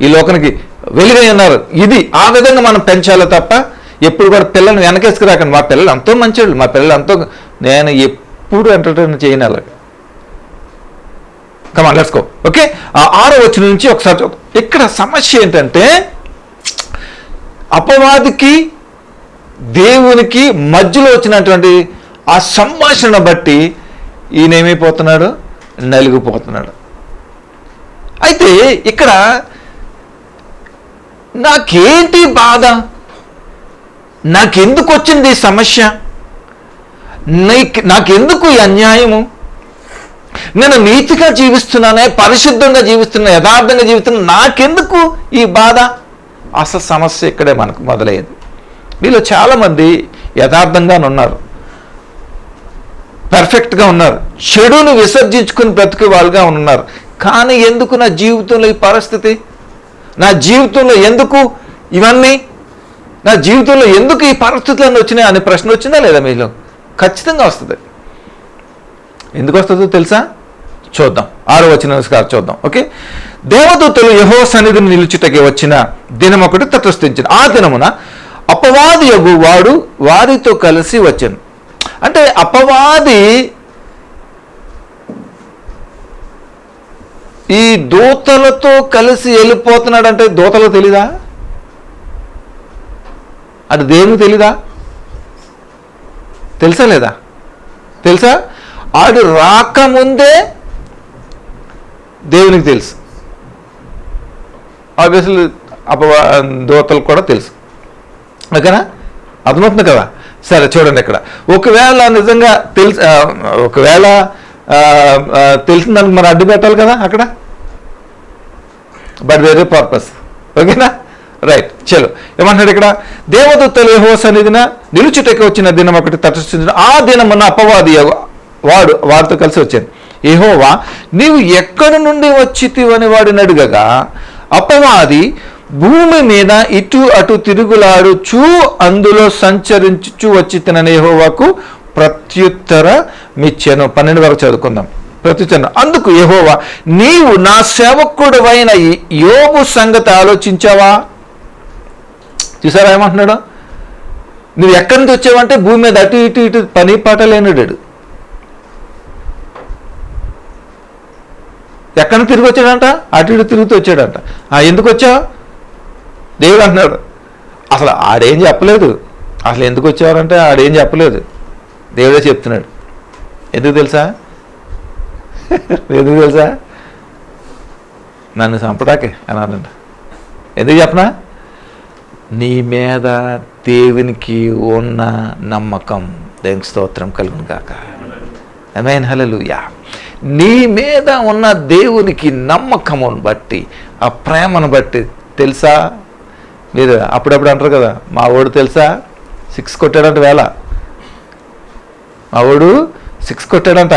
ఈ లోకానికి వెలుగై ఉన్నారు, ఇది ఆ విధంగా మనం పెంచాలి తప్ప ఎప్పుడు కూడా పిల్లల్ని వెనకేసుకు రాకండి. మా పిల్లలు ఎంతో మంచివాళ్ళు, మా పిల్లలు ఎంతో, నేను ఎప్పుడు ఎంటర్టైన్ చేయను అలాగే. Come on let's go. ఓకే, 6వ వచనం నుంచి ఒకసారి. ఇక్కడ సమస్య ఏంటంటే, అపవాదికి దేవునికి మధ్యలో వచ్చినటువంటి ఆ సంభాషణ బట్టి ఈయన ఏమైపోతున్నాడు? నలిగిపోతున్నాడు. అయితే ఇక్కడ నాకేంటి బాధ, నాకెందుకు వచ్చింది ఈ సమస్య, నాకెందుకు ఈ అన్యాయము, నేను నీతిగా జీవిస్తున్నానే, పరిశుద్ధంగా జీవిస్తున్నా, యథార్థంగా జీవిస్తున్నా, నాకెందుకు ఈ బాధ? అసలు సమస్య ఇక్కడే మనకు మొదలయ్యేది. వీళ్ళు చాలామంది యథార్థంగా ఉన్నారు, పర్ఫెక్ట్గా ఉన్నారు, చెడును విసర్జించుకుని బ్రతికే వాళ్ళుగా ఉన్నారు. కానీ ఎందుకు నా జీవితంలో ఈ పరిస్థితి, నా జీవితంలో ఎందుకు ఇవన్నీ, నా జీవితంలో ఎందుకు ఈ పరిస్థితులన్నీ వచ్చినాయి అనే ప్రశ్న వచ్చిందా లేదా మీలో? ఖచ్చితంగా వస్తుంది. ఎందుకు వస్తుందో తెలుసా? చూద్దాం. 6వ వచనం చూద్దాం. ఓకే, దేవదూతలు యెహోవా సన్నిధిని నిలుచుటకి వచ్చిన దినం ఒకటి తటస్థించిన. ఆ దినమున అపవాది యొగు వాడు వారితో కలిసి వచ్చాను. అంటే అపవాది ఈ దూతలతో కలిసి వెళ్ళిపోతున్నాడు. అంటే దూతలకు తెలీదా? అది దేవునికి తెలీదా? తెలుసా లేదా? తెలుసా? ఆడు రాకముందే దేవునికి తెలుసు, ఆబ్వియస్లీ దూతలకు కూడా తెలుసు. ఓకేనా? అర్థమవుతుంది కదా? సరే చూడండి, ఇక్కడ ఒకవేళ నిజంగా ఒకవేళ తెలిసిందానికి మరి అడ్డు పెట్టాలి కదా అక్కడ, బట్ వేరే పర్పస్. ఓకేనా? రైట్ చలో ఏమంటాడు ఇక్కడ, దేవదూతలు యెహోవా సన్నిధిన నిలుచుటకి వచ్చిన దినం ఒకటి తటస్థించిన ఆ దినమున అపవాది వాడితో కలిసి వచ్చాను. యెహోవా నీవు ఎక్కడి నుండి వచ్చితివని వాడిని అడుగగా అపవాది భూమి మీద ఇటు అటు తిరుగులాడుచూ అందులో సంచరించుచూ వచ్చి తినని యెహోవాకు ప్రత్యుత్తరమిచ్చెను. 12 వరకు చదువుకుందాం. ప్రత్యుత్తరం, అందుకు యెహోవా నీవు నా సేవకుడవైన యోబు సంగతి ఆలోచించావా? చూసారా ఏమంటున్నాడు? నువ్వు ఎక్కడి నుంచి వచ్చావంటే భూమి మీద అటు ఇటు ఇటు పని పాట లేనుడాడు. ఎక్కడి నుంచి తిరిగి వచ్చాడంట? అటు ఇటు తిరుగుతూ వచ్చాడంట. ఎందుకు వచ్చావు? దేవుడు అంటున్నాడు. అసలు ఆడేం చెప్పలేదు. అసలు ఎందుకు వచ్చేవారంటే ఆడేం చెప్పలేదు, దేవుడే చెప్తున్నాడు. ఎందుకు తెలుసా? ఎందుకు తెలుసా? నన్ను చంపడాకే అన్నాడంట. ఎందుకు చెప్పనా? నీ మీద దేవునికి ఉన్న నమ్మకం, దేవునికి స్తోత్రం కలుగును గాక. ఆమేన్, హల్లెలూయా. నీ మీద ఉన్న దేవునికి నమ్మకమును బట్టి, ఆ ప్రేమను బట్టి తెలుసా, మీరు అప్పుడప్పుడు అంటారు కదా, మా వాడు తెలుసా 6 కొట్టాడంట వేళ, మా వాడు 6 కొట్టాడంట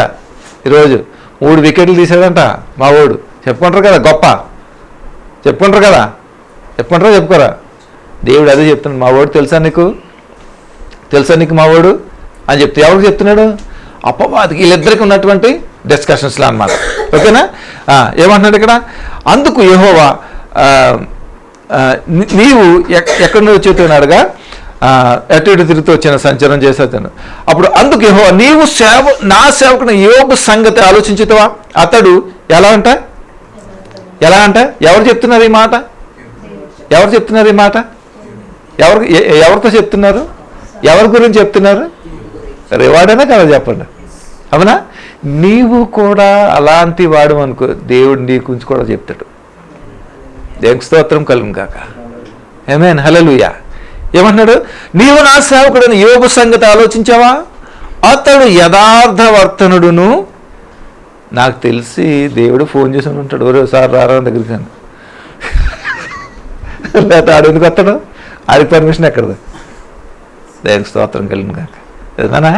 ఈరోజు, 3 వికెట్లు తీసాడంట మా వాడు, చెప్పుకుంటారు కదా, గొప్ప చెప్పుకుంటారు కదా, చెప్పుకోరా? దేవుడు అదే చెప్తున్నాడు, మా వాడు తెలుసా నీకు మా వాడు అని చెప్తే ఎవరికి చెప్తున్నాడు? అపవాదికి, వీళ్ళిద్దరికి ఉన్నటువంటి డిస్కషన్స్లో అన్నమాట. ఓకేనా? ఏమంటున్నాడు ఇక్కడ, అందుకు యెహోవా నీవు ఎక్కడి నుంచి వచ్చేటున్నాడుగా అటు ఇటు తిరుగుతూ వచ్చిన సంచారం చేసేతాను. అప్పుడు అందుకు యెహోవా నీవు నా సేవకుని యోబు సంగతి ఆలోచించుతావా? అతడు ఎలా అంట? ఎవరు చెప్తున్నారు ఈ మాట? ఎవరితో చెప్తున్నారు? ఎవరి గురించి చెప్తున్నారు? రివార్డేనా కదా, చెప్పండి. అవునా? నీవు కూడా అలాంటి వాడు అనుకో, దేవుడు నీ గురించి కూడా చెప్తాడు. దేవునికి స్తోత్రం కలుగును గాక. ఆమేన్, హల్లెలూయా. ఏమంటున్నాడు? నీవు నా సేవకుడని యోబు సంగతి ఆలోచించావా? అతడు యథార్థవర్తనుడును. నాకు తెలిసి దేవుడు ఫోన్ చేసి ఉంటాడు, ఒకసారి రారా దగ్గరికి అని. లేకపోతే ఆడు ఎందుకు వస్తాడు? ఆడికి పర్మిషన్ ఎక్కడది? దేవునికి స్తోత్రం కలుగును గాక. ఏదన్నా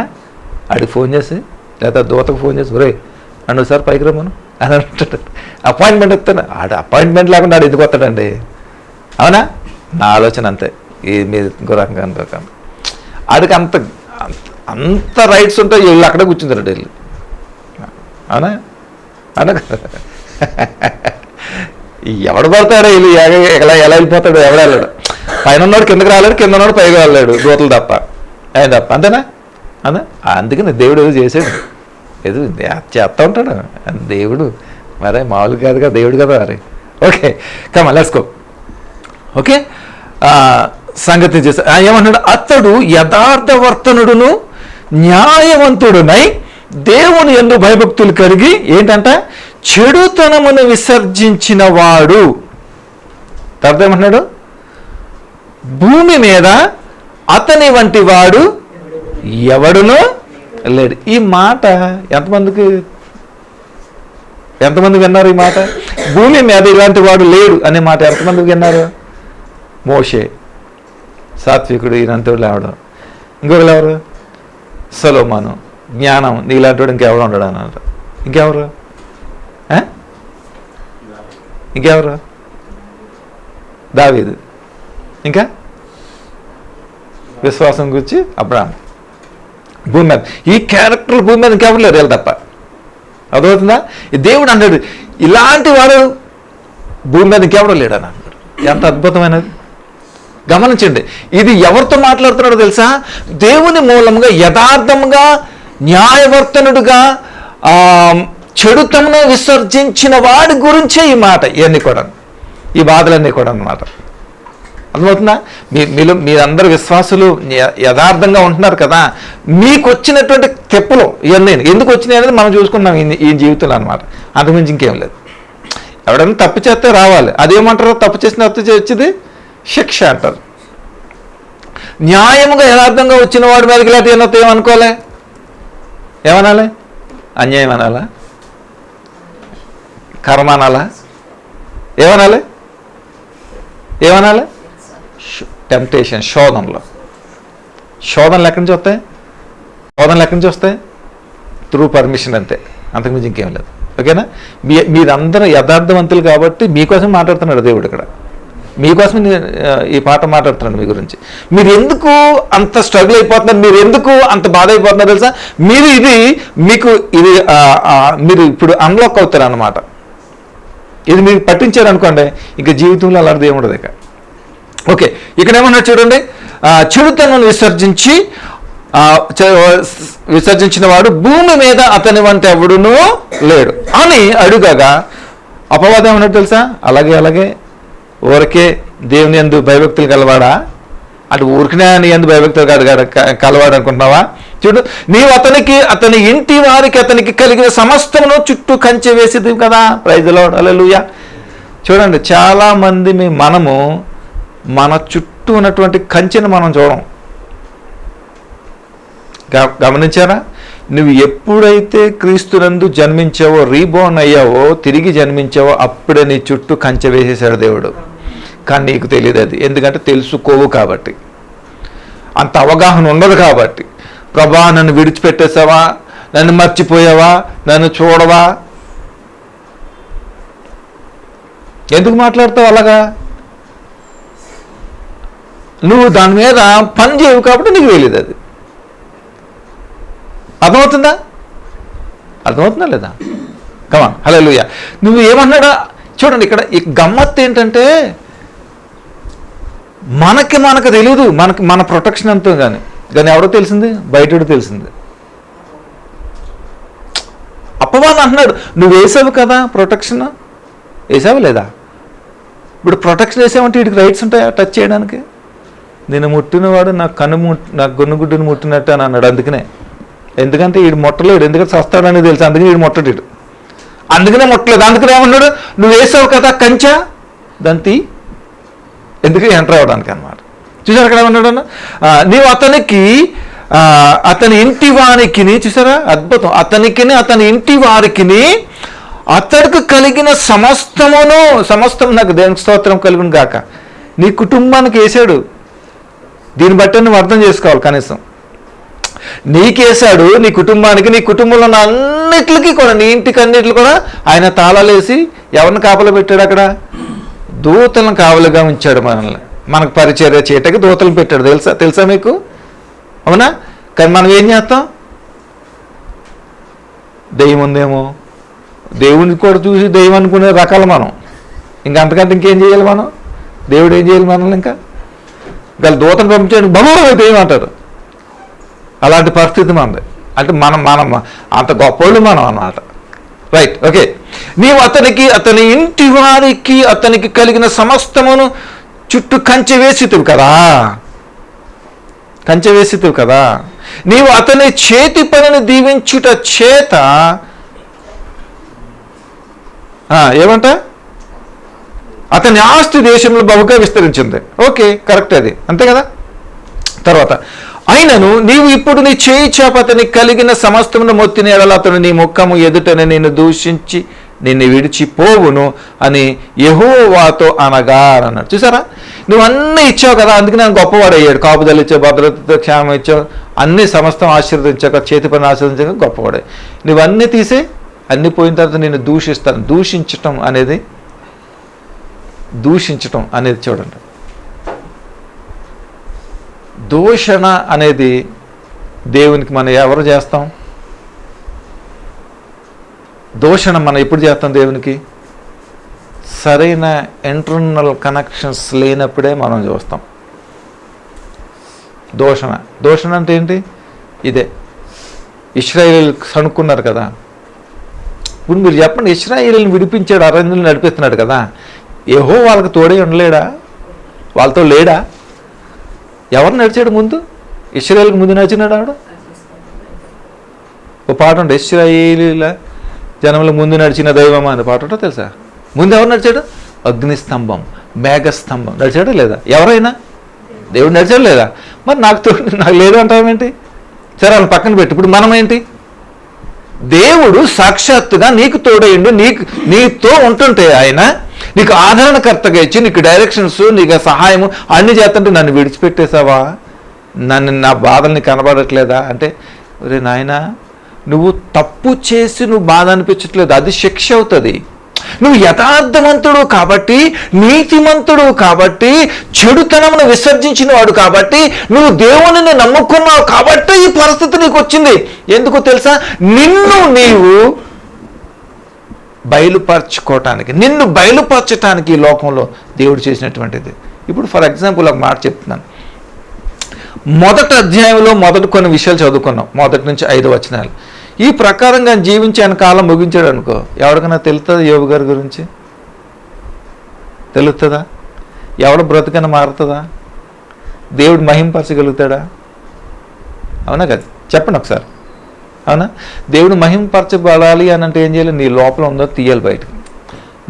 ఆడికి ఫోన్ చేసి, లేకపోతే దూతకు ఫోన్ చేసి, ఒరే నన్ను ఒకసారి పైకి రమ్మను అని అంటాడు. అపాయింట్మెంట్ ఇస్తాను. ఆడు అపాయింట్మెంట్ లేకుండా ఆడు ఎందుకు వస్తాడండి? అవునా? నా ఆలోచన అంతే. మీరు గురంగా అనుకోకండి. ఆడికి అంత రైట్స్ ఉంటాయి, వీళ్ళు అక్కడే కూర్చుంటారు వీళ్ళు. అవునా? ఎవడు పడతాడు వీళ్ళు, ఎలా వెళ్ళిపోతాడు, ఎవడు వెళ్ళాడు? పైన ఉన్నాడు కిందకి రాలేడు, కింద ఉన్నాడు పైగా వెళ్ళాడు, దూతలు తప్ప, ఆయన తప్ప. అంతేనా? అందుకని దేవుడు ఏదో చేసాడు, ఏదో చేస్తూ ఉంటాడు దేవుడు. మరే మామూలు కాదు కదా దేవుడు కదా. మరి okay, comma let's go. Okay, సంగతి చేసా. ఏమంటున్నాడు? అతడు యథార్థవర్తనుడును న్యాయవంతుడునై దేవుని యందు భయభక్తులు కలిగి ఏంటంట? చెడుతనమును విసర్జించిన వాడు. తర్వాత ఏమంటున్నాడు? భూమి మీద అతని వంటి వాడు ఎవడునో లేడు. ఈ మాట ఎంతమంది విన్నారు? ఈ మాట భూమి మీద ఇలాంటి వాడు లేడు అనే మాట ఎంతమంది విన్నారు? మోషే, సాత్వికుడు, ఈయనంతా లేవడం. ఇంకొకరు ఎవరు? సొలొమోను, జ్ఞానం, నీలాంటి వాడు ఇంకెవరు ఉండడు అన్నమాట. ఇంకెవరు? దావీదు, ఇంకా విశ్వాసం గురించి అబ్రాహాము. భూమి మీద ఈ క్యారెక్టర్ భూమి మీద ఇంకెవరు లేరు వీళ్ళు తప్ప. అర్థమవుతుందా? దేవుడు అన్నాడు ఇలాంటి వాడు భూమి మీద ఇంకెవడో లేడు అని అన్నాడు. ఎంత అద్భుతమైనది గమనించండి. ఇది ఎవరితో మాట్లాడుతున్నాడో తెలుసా? దేవుని మూలంగా యథార్థంగా న్యాయవర్తనుడుగా చెడుతమును విసర్జించిన వాడి గురించే ఈ మాట, ఇవన్నీ కూడా, ఈ బాధలన్నీ కూడా అన్నమాట. అర్థమవుతుందా? మీరందరూ విశ్వాసులు యథార్థంగా ఉంటున్నారు కదా, మీకు వచ్చినటువంటి తెప్పులు ఇవన్నీ ఎందుకు వచ్చినాయి అనేది మనం చూసుకున్నాం ఈ జీవితంలో అనమాట. అంతకుమించి ఇంకేం లేదు. ఎవడైనా తప్పు చేస్తే రావాలి. అదేమంటారు? తప్పు వచ్చేది శిక్ష అంటారు. న్యాయముగా యథార్థంగా వచ్చిన వాడి మీదకి లేకపోతే ఏమనుకోలే? ఏమనాలి? అన్యాయం అనాలా? కర్మ అనాలా? ఏమనాలి? టెంప్టేషన్, శోధనలు ఎక్కడి నుంచి వస్తాయి? త్రూ పర్మిషన్, అంతే, అంతకుమించి ఇంకేం లేదు. ఓకేనా? మీరందరూ యథార్థవంతులు కాబట్టి మీకోసం మాట్లాడుతున్నాడు దేవుడు ఇక్కడ. మీకోసం ఈ పాట మాట్లాడుతున్నాడు మీ గురించి. మీరు ఎందుకు అంత స్ట్రగుల్ అయిపోతున్నారు, మీరు ఎందుకు అంత బాధ అయిపోతున్నారు తెలుసా? మీరు ఇప్పుడు అన్లాక్ అవుతారు అన్నమాట. ఇది మీరు పట్టించారు అనుకోండి, ఇక జీవితంలో అలాంటిది ఏముండదు ఇక. ఓకే, ఇక్కడ ఏమన్నా చూడండి, చెడుతనం విసర్జించిన వాడు భూమి మీద అతని వంటి ఎవడునూ లేడు అని అడుగగా అపవాదం ఏమన్నట్టు తెలుసా? అలాగే ఊరికే దేవుని యందు భయభక్తులు కలవాడా? అటు ఊరికినే నీ యందు భయభక్తులు కలవాడు అనుకుంటున్నావా? చూడు, నీవు అతని ఇంటి వారికి అతనికి కలిగిన సమస్తమును చుట్టూ కంచె వేసేది కదా. ప్రైజ్ ది లార్డ్, హల్లెలూయా. చూడండి, చాలామంది మనము మన చుట్టూ ఉన్నటువంటి కంచెను మనం చూడం. గమనించారా? నువ్వు ఎప్పుడైతే క్రీస్తునందు జన్మించావో, రీబోర్న్ అయ్యావో, తిరిగి జన్మించావో, అప్పుడే నీ చుట్టూ కంచె వేసేసాడు దేవుడు. కానీ నీకు తెలియదు అది. ఎందుకంటే తెలుసుకోవు కాబట్టి, అంత అవగాహన ఉండదు కాబట్టి. ప్రభా, నన్ను విడిచిపెట్టేసావా, నన్ను మర్చిపోయావా, నన్ను చూడవా, ఎందుకు మాట్లాడతావు అలాగా? నువ్వు దాని మీద పని చేయవు కాబట్టి నీకు తెలియదు అది. అర్థమవుతుందా లేదా? కమాన్, హల్లెలూయా. నువ్వు ఏమన్నాడా చూడండి. ఇక్కడ ఈ గమ్మత్తు ఏంటంటే, మనకు తెలియదు, మన ప్రొటెక్షన్ ఎంతో. కానీ ఎవడో తెలిసింది? బయటడు తెలిసింది. అపవాదం అంటున్నాడు, నువ్వు వేసావు కదా ప్రొటెక్షన్, వేసావు లేదా? ఇప్పుడు ప్రొటెక్షన్ వేసావంటే వీడికి రైట్స్ ఉంటాయా టచ్ చేయడానికి? నేను ముట్టినవాడు నాకు గొన్నుగుడ్డుని ముట్టినట్టు అని అన్నాడు. ఎందుకంటే వీడు ముట్టలేడు, ఎందుకంటే సస్తాడని తెలుసు, అందుకని వీడు ముట్టలేడు, అందుకనే ముట్టలేదు. అందుకనే ఏమన్నాడు? నువ్వు వేసావు కదా కంచె, దంతి, ఎందుకు ఎంటర్ అవ్వడానికి అన్నమాట. చూసారు అక్కడ ఏమన్నాడు? నీవు అతని ఇంటి వారికి, చూసారా అద్భుతం, అతని ఇంటి వారికి అతడికి కలిగిన సమస్తం నాకు దేవునికి స్తోత్రం కలుగును గాక. నీ కుటుంబానికి వేసాడు. దీన్ని బట్టి నువ్వు అర్థం చేసుకోవాలి. కనీసం నీకేసాడు, నీ కుటుంబానికి, నీ కుటుంబంలో ఉన్న అన్నిటికీ కూడా, నీ ఇంటికి అన్నిటికి కూడా ఆయన తాళాలు వేసి ఎవరిని కాపలా పెట్టాడు? అక్కడ దూతలను కావలుగా ఉంచాడు. మనకు పరిచర్య చేయటానికి దూతలను పెట్టాడు. తెలుసా మీకు? అవునా? కానీ మనం ఏం చేస్తాం? దెయ్యం ఉందేమో, దేవుని కూడా చూసి దెయ్యం అనుకునే రకాలు మనం. ఇంకా అంతకంటే ఇంకేం చేయాలి మనం? దేవుడు ఏం చేయాలి మనల్ని? ఇంకా దూతను పంపించాడు, బహుళ దెయ్యం అంటారు. అలాంటి పరిస్థితి మనది. అంటే మనం అంత గొప్పోళ్ళు మనం అన్నమాట. Right, okay. నీవు అతని ఇంటి వారికి అతనికి కలిగిన సమస్తమును చుట్టూ కంచె వేసితివి కదా. నీవు అతని చేతి పనిని దీవించుట చేత ఏమంట? అతని ఆస్తి దేశంలో బహుగా విస్తరించింది. ఓకే, కరెక్ట్, అది అంతే కదా. తర్వాత, అయినను నీవు ఇప్పుడు నీ చేయి చాప అతనికి కలిగిన సమస్తమును మొత్తిన ఎడల అతను నీ ముఖము ఎదుటనే నిన్ను దూషించి నిన్ను విడిచిపోవును అని యెహోవాతో అనగా అన్నాడు. చూసారా? నువ్వు అన్నీ ఇచ్చావు కదా, అందుకే నేను గొప్పవాడు అయ్యాడు. కాపుదలు ఇచ్చావు, భద్రత, క్షేమం ఇచ్చావు, అన్ని సమస్తం ఆశీర్వదించాక, చేతి పని ఆశీర్వదించాక గొప్పవాడే. నువ్వు అన్నీ తీసే, అన్నీ పోయిన తర్వాత నేను దూషిస్తాను. దూషించటం అనేది చూడండి, దూషణ అనేది దేవునికి మనం ఎవరు చేస్తాం? దూషణ మనం ఎప్పుడు చేస్తాం దేవునికి? సరైన ఇంటర్నల్ కనెక్షన్స్ లేనప్పుడే మనం చూస్తాం. దూషణ అంటే ఏంటి? ఇదే. ఇశ్రాయేలు సణుక్కున్నారు కదా. ఇప్పుడు మీరు చెప్పండి, ఇశ్రాయేలుని విడిపించాడు, అరణ్యులను నడిపిస్తున్నాడు కదా, యెహోవా వాళ్ళకి తోడే ఉండలేడా? వాళ్ళతో లేడా? ఎవరు నడిచాడు ముందు? ఇశ్రాయేలుకి ముందు నడిచినాడు ఆవిడ. ఓ పాట ఉంటే, ఇశ్రాయేలీల జనముల ముందు నడిచిన దైవమా అని పాట ఉంటే తెలుసా? ముందు ఎవరు నడిచాడు? అగ్నిస్తంభం, మేఘస్తంభం నడిచాడా లేదా? ఎవరైనా దేవుడు నడిచాడు లేదా? మరి నాకు లేదు అంటావేంటి? సరే, వాళ్ళని పక్కన పెట్టి ఇప్పుడు మనం ఏంటి? దేవుడు సాక్షాత్తుగా నీకు తోడేయండు, నీతో ఉంటుంటే ఆయన నీకు ఆదరణకర్తగా ఇచ్చి నీకు డైరెక్షన్స్, నీకు సహాయము అన్ని చేస్తుంటే నన్ను విడిచిపెట్టేశావా, నా బాధల్ని కనబడట్లేదా అంటే, ఒరే నాయనా, నువ్వు తప్పు చేసి నువ్వు బాధ అనిపించట్లేదు, అది శిక్ష అవుతుంది. నువ్వు యథార్థవంతుడు కాబట్టి, నీతిమంతుడు కాబట్టి, చెడుతనమును విసర్జించిన వాడు కాబట్టి, నువ్వు దేవునిని నమ్ముకున్నావు కాబట్టి ఈ పరిస్థితి నీకు వచ్చింది. ఎందుకు తెలుసా? నిన్ను నీవు బయలుపరచుకోవటానికి, నిన్ను బయలుపరచటానికి ఈ లోకంలో దేవుడు చేసినటువంటిది. ఇప్పుడు ఫర్ ఎగ్జాంపుల్ ఒక మాట చెప్తున్నాను. మొదటి అధ్యాయంలో మొదటి కొన్ని విషయాలు చదువుకున్నాం, 1 నుంచి 5 వచనాలు. ఈ ప్రకారంగా జీవించి ఆయన కాలం ముగించాడు అనుకో, ఎవరికైనా తెలుస్తుందా యోబు గారి గురించి? తెలుస్తుందా? ఎవడ బ్రతుకైనా మారుతుందా? దేవుడు మహింపరచగలుగుతాడా? అవునా కదా? చెప్పండి ఒకసారి. అవునా? దేవుడు మహింపరచబడాలి అని అంటే ఏం చేయాలి? నీ లోపల ఉందో తీయాలి బయటకు.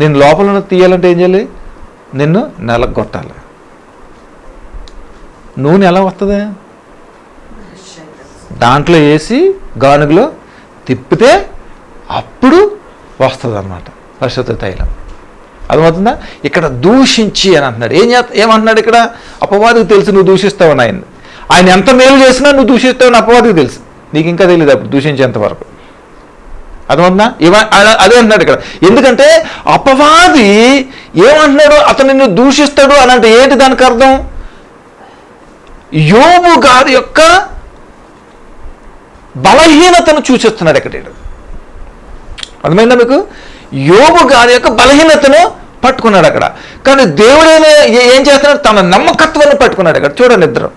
నేను లోపల ఉన్నది తీయాలంటే ఏం చేయాలి? నిన్ను నెలగొట్టాలి. నూనె ఎలా వస్తుంది? దాంట్లో వేసి గానుగులో తిప్పితే అప్పుడు వస్తుంది అన్నమాట పరిశుద్ధ తైలం. అర్థమవుతుందా? ఇక్కడ దూషించి అని అంటున్నాడు. ఏమంటున్నాడు ఇక్కడ? అపవాదికి తెలుసు నువ్వు దూషిస్తావని. ఆయన ఎంత మేలు చేసినా నువ్వు దూషిస్తావని అపవాదికి తెలుసు, నీకు ఇంకా తెలియదు అప్పుడు దూషించేంతవరకు. అర్థమవుతుందా? అదే అంటున్నాడు ఇక్కడ. ఎందుకంటే అపవాది ఏమంటున్నాడు? అతను నిన్ను దూషిస్తాడు అని అంటే ఏంటి దానికి అర్థం? యోబు గారి యొక్క బలహీనతను చూసేస్తున్నాడు ఇక్కడ. అర్థమైందా మీకు? యోబు గారి యొక్క బలహీనతను పట్టుకున్నాడు అక్కడ. కానీ దేవుడైనా ఏం చేస్తున్నాడు? తన నమ్మకత్వాన్ని పట్టుకున్నాడు అక్కడ. చూడండి ఇద్దరు,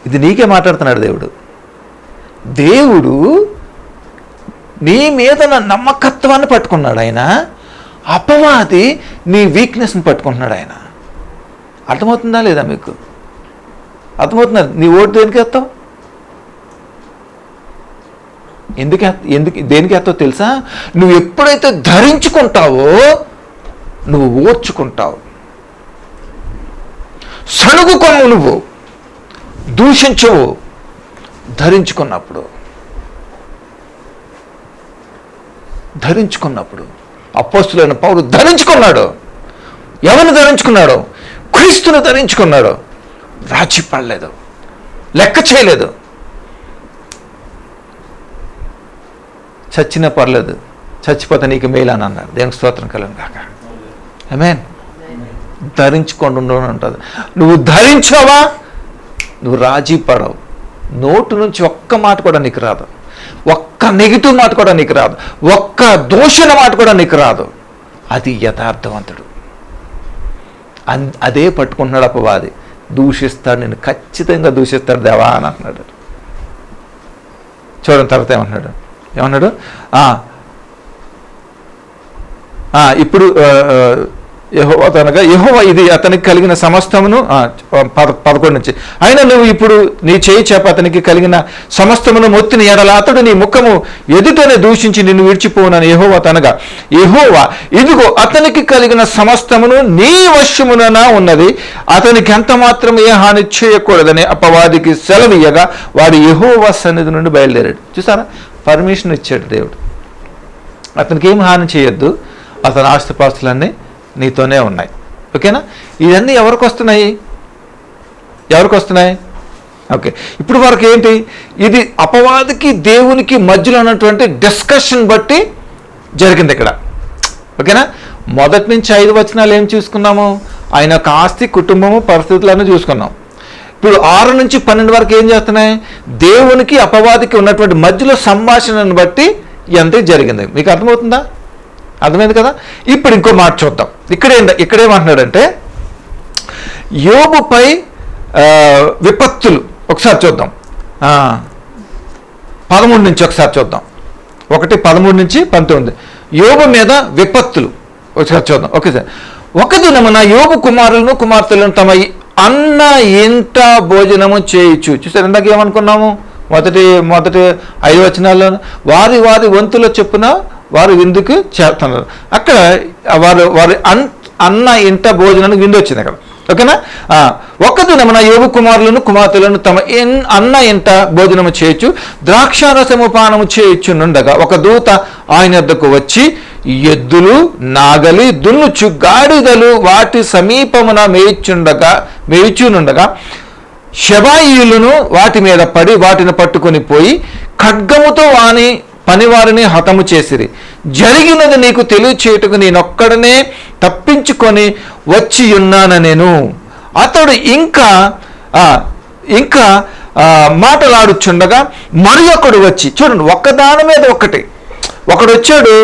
ఇది నీకే మాట్లాడుతున్నాడు దేవుడు. దేవుడు నీ మీద నా నమ్మకత్వాన్ని పట్టుకున్నాడు ఆయన. అపవాది నీ వీక్నెస్ని పట్టుకుంటున్నాడు ఆయన. అర్థమవుతుందా లేదా మీకు? అర్థమవుతుందా? నీ ఓటు దేనికి వేస్తావు? దేనికి వేస్తావు తెలుసా? నువ్వు ఎప్పుడైతే ధరించుకుంటావో నువ్వు ఓర్చుకుంటావు. సణుగుకొను, నువ్వు దూషించవు ధరించుకున్నప్పుడు. అపోస్తులైన పౌలు ధరించుకున్నాడు. ఎవరిని ధరించుకున్నాడు? క్రీస్తుని ధరించుకున్నాడు. రాజీ పడలేదు, లెక్క చేయలేదు. చచ్చినా పర్లేదు, చచ్చిపోతే నీకు మేలు అని అన్నాడు. దేవునికి స్తోత్రం కలుగును గాక. ఆమేన్. ధరించుకొని ఉండని ఉంటుంది. నువ్వు ధరించావా నువ్వు రాజీ పడవు. నోటు నుంచి ఒక్క మాట కూడా నీకు రాదు, ఒక్క నెగిటివ్ మాట కూడా నీకు రాదు, ఒక్క దోషణ మాట కూడా నీకు రాదు. అది యథార్థవంతుడు. అదే పట్టుకుంటున్నాడు అపవాది. దూషిస్తాడు, నేను ఖచ్చితంగా దూషిస్తాడు దేవా అని అంటున్నాడు. చూడండి తర్వాత ఏమన్నాడు? ఇప్పుడు యెహోవా అనగా యెహోవా ఇది అతనికి కలిగిన సమస్తమును 11 నుంచి, అయినా నువ్వు ఇప్పుడు నీ చేయి చేప అతనికి కలిగిన సమస్తమును మొత్తిని ఎడల అతడు నీ ముఖము ఎదుటనే దూషించి నిన్ను విడిచిపోనని యెహోవా అనగా, యెహోవా ఇదిగో అతనికి కలిగిన సమస్తమును నీ వశమున ఉన్నది, అతనికి ఎంత మాత్రం ఏ హాని చేయకూడదని అపవాదికి సెలవీయగా వాడు యెహోవా సన్నిధి నుండి బయలుదేరాడు. చూసారా? పర్మిషన్ ఇచ్చాడు దేవుడు. అతనికి ఏం హాని చేయొద్దు, అతని ఆస్తిపాస్తులన్నీ నీతోనే ఉన్నాయి. ఓకేనా? ఇవన్నీ ఎవరికి వస్తున్నాయి? ఓకే, ఇప్పుడు వరకు ఏంటి? ఇది అపవాదికి దేవునికి మధ్యలో ఉన్నటువంటి డిస్కషన్ బట్టి జరిగింది ఇక్కడ. ఓకేనా? 1 నుంచి 5 వచనాలు ఏం చూసుకున్నాము? ఆయన యొక్క ఆస్తి, కుటుంబము, పరిస్థితులన్నీ చూసుకున్నాం. ఇప్పుడు 6 నుంచి 12 వరకు ఏం చేస్తున్నాయి? దేవునికి అపవాదికి ఉన్నటువంటి మధ్యలో సంభాషణను బట్టి ఎంత జరిగింది. మీకు అర్థమవుతుందా? అర్థమైంది కదా? ఇప్పుడు ఇంకో మాట చూద్దాం. ఇక్కడేమంటున్నాడంటే యోబుపై విపత్తులు ఒకసారి చూద్దాం. 13 నుంచి ఒకసారి చూద్దాం. 1:13 నుంచి 19 యోబు మీద విపత్తులు ఒకసారి చూద్దాం. Okay sir. ఒక దినమున యోబు కుమారులను కుమార్తెలను తమ అన్న ఇంట భోజనము చేయొచ్చు. చూసారు? ఇందాక ఏమనుకున్నాము? మొదటి 5 వచనాల్లో వారి వంతుల చొప్పున వారు విందుకు చేస్తున్నారు. అక్కడ వారి అన్న ఇంట భోజనానికి విందు వచ్చింది అక్కడ. ఓకేనా? ఒక దినమున యోబు కుమారులను కుమార్తెలను తమ అన్న ఇంట భోజనము చేయొచ్చు, ద్రాక్షారసము పానము చేయొచ్చునుండగా ఒక దూత ఆయన వద్దకు వచ్చి, ఎద్దులు, నాగలి, దున్నుచు గాడిదలు వాటి సమీపమున మేయుచునుండగా షెబాయీయులను వాటి మీద పడి వాటిని పట్టుకొని పోయి ఖడ్గముతో పనివారిని హతము చేసిరి. జరిగినది నీకు తెలియచేయుటకు నేనొక్కడనే తప్పించుకొని వచ్చి ఉన్నాను నేను. అతడు ఇంకా మాటలాడుచుండగా మరి ఒకడు వచ్చి, చూడండి, ఒక్కదాని మీద ఒకడు వచ్చాడు,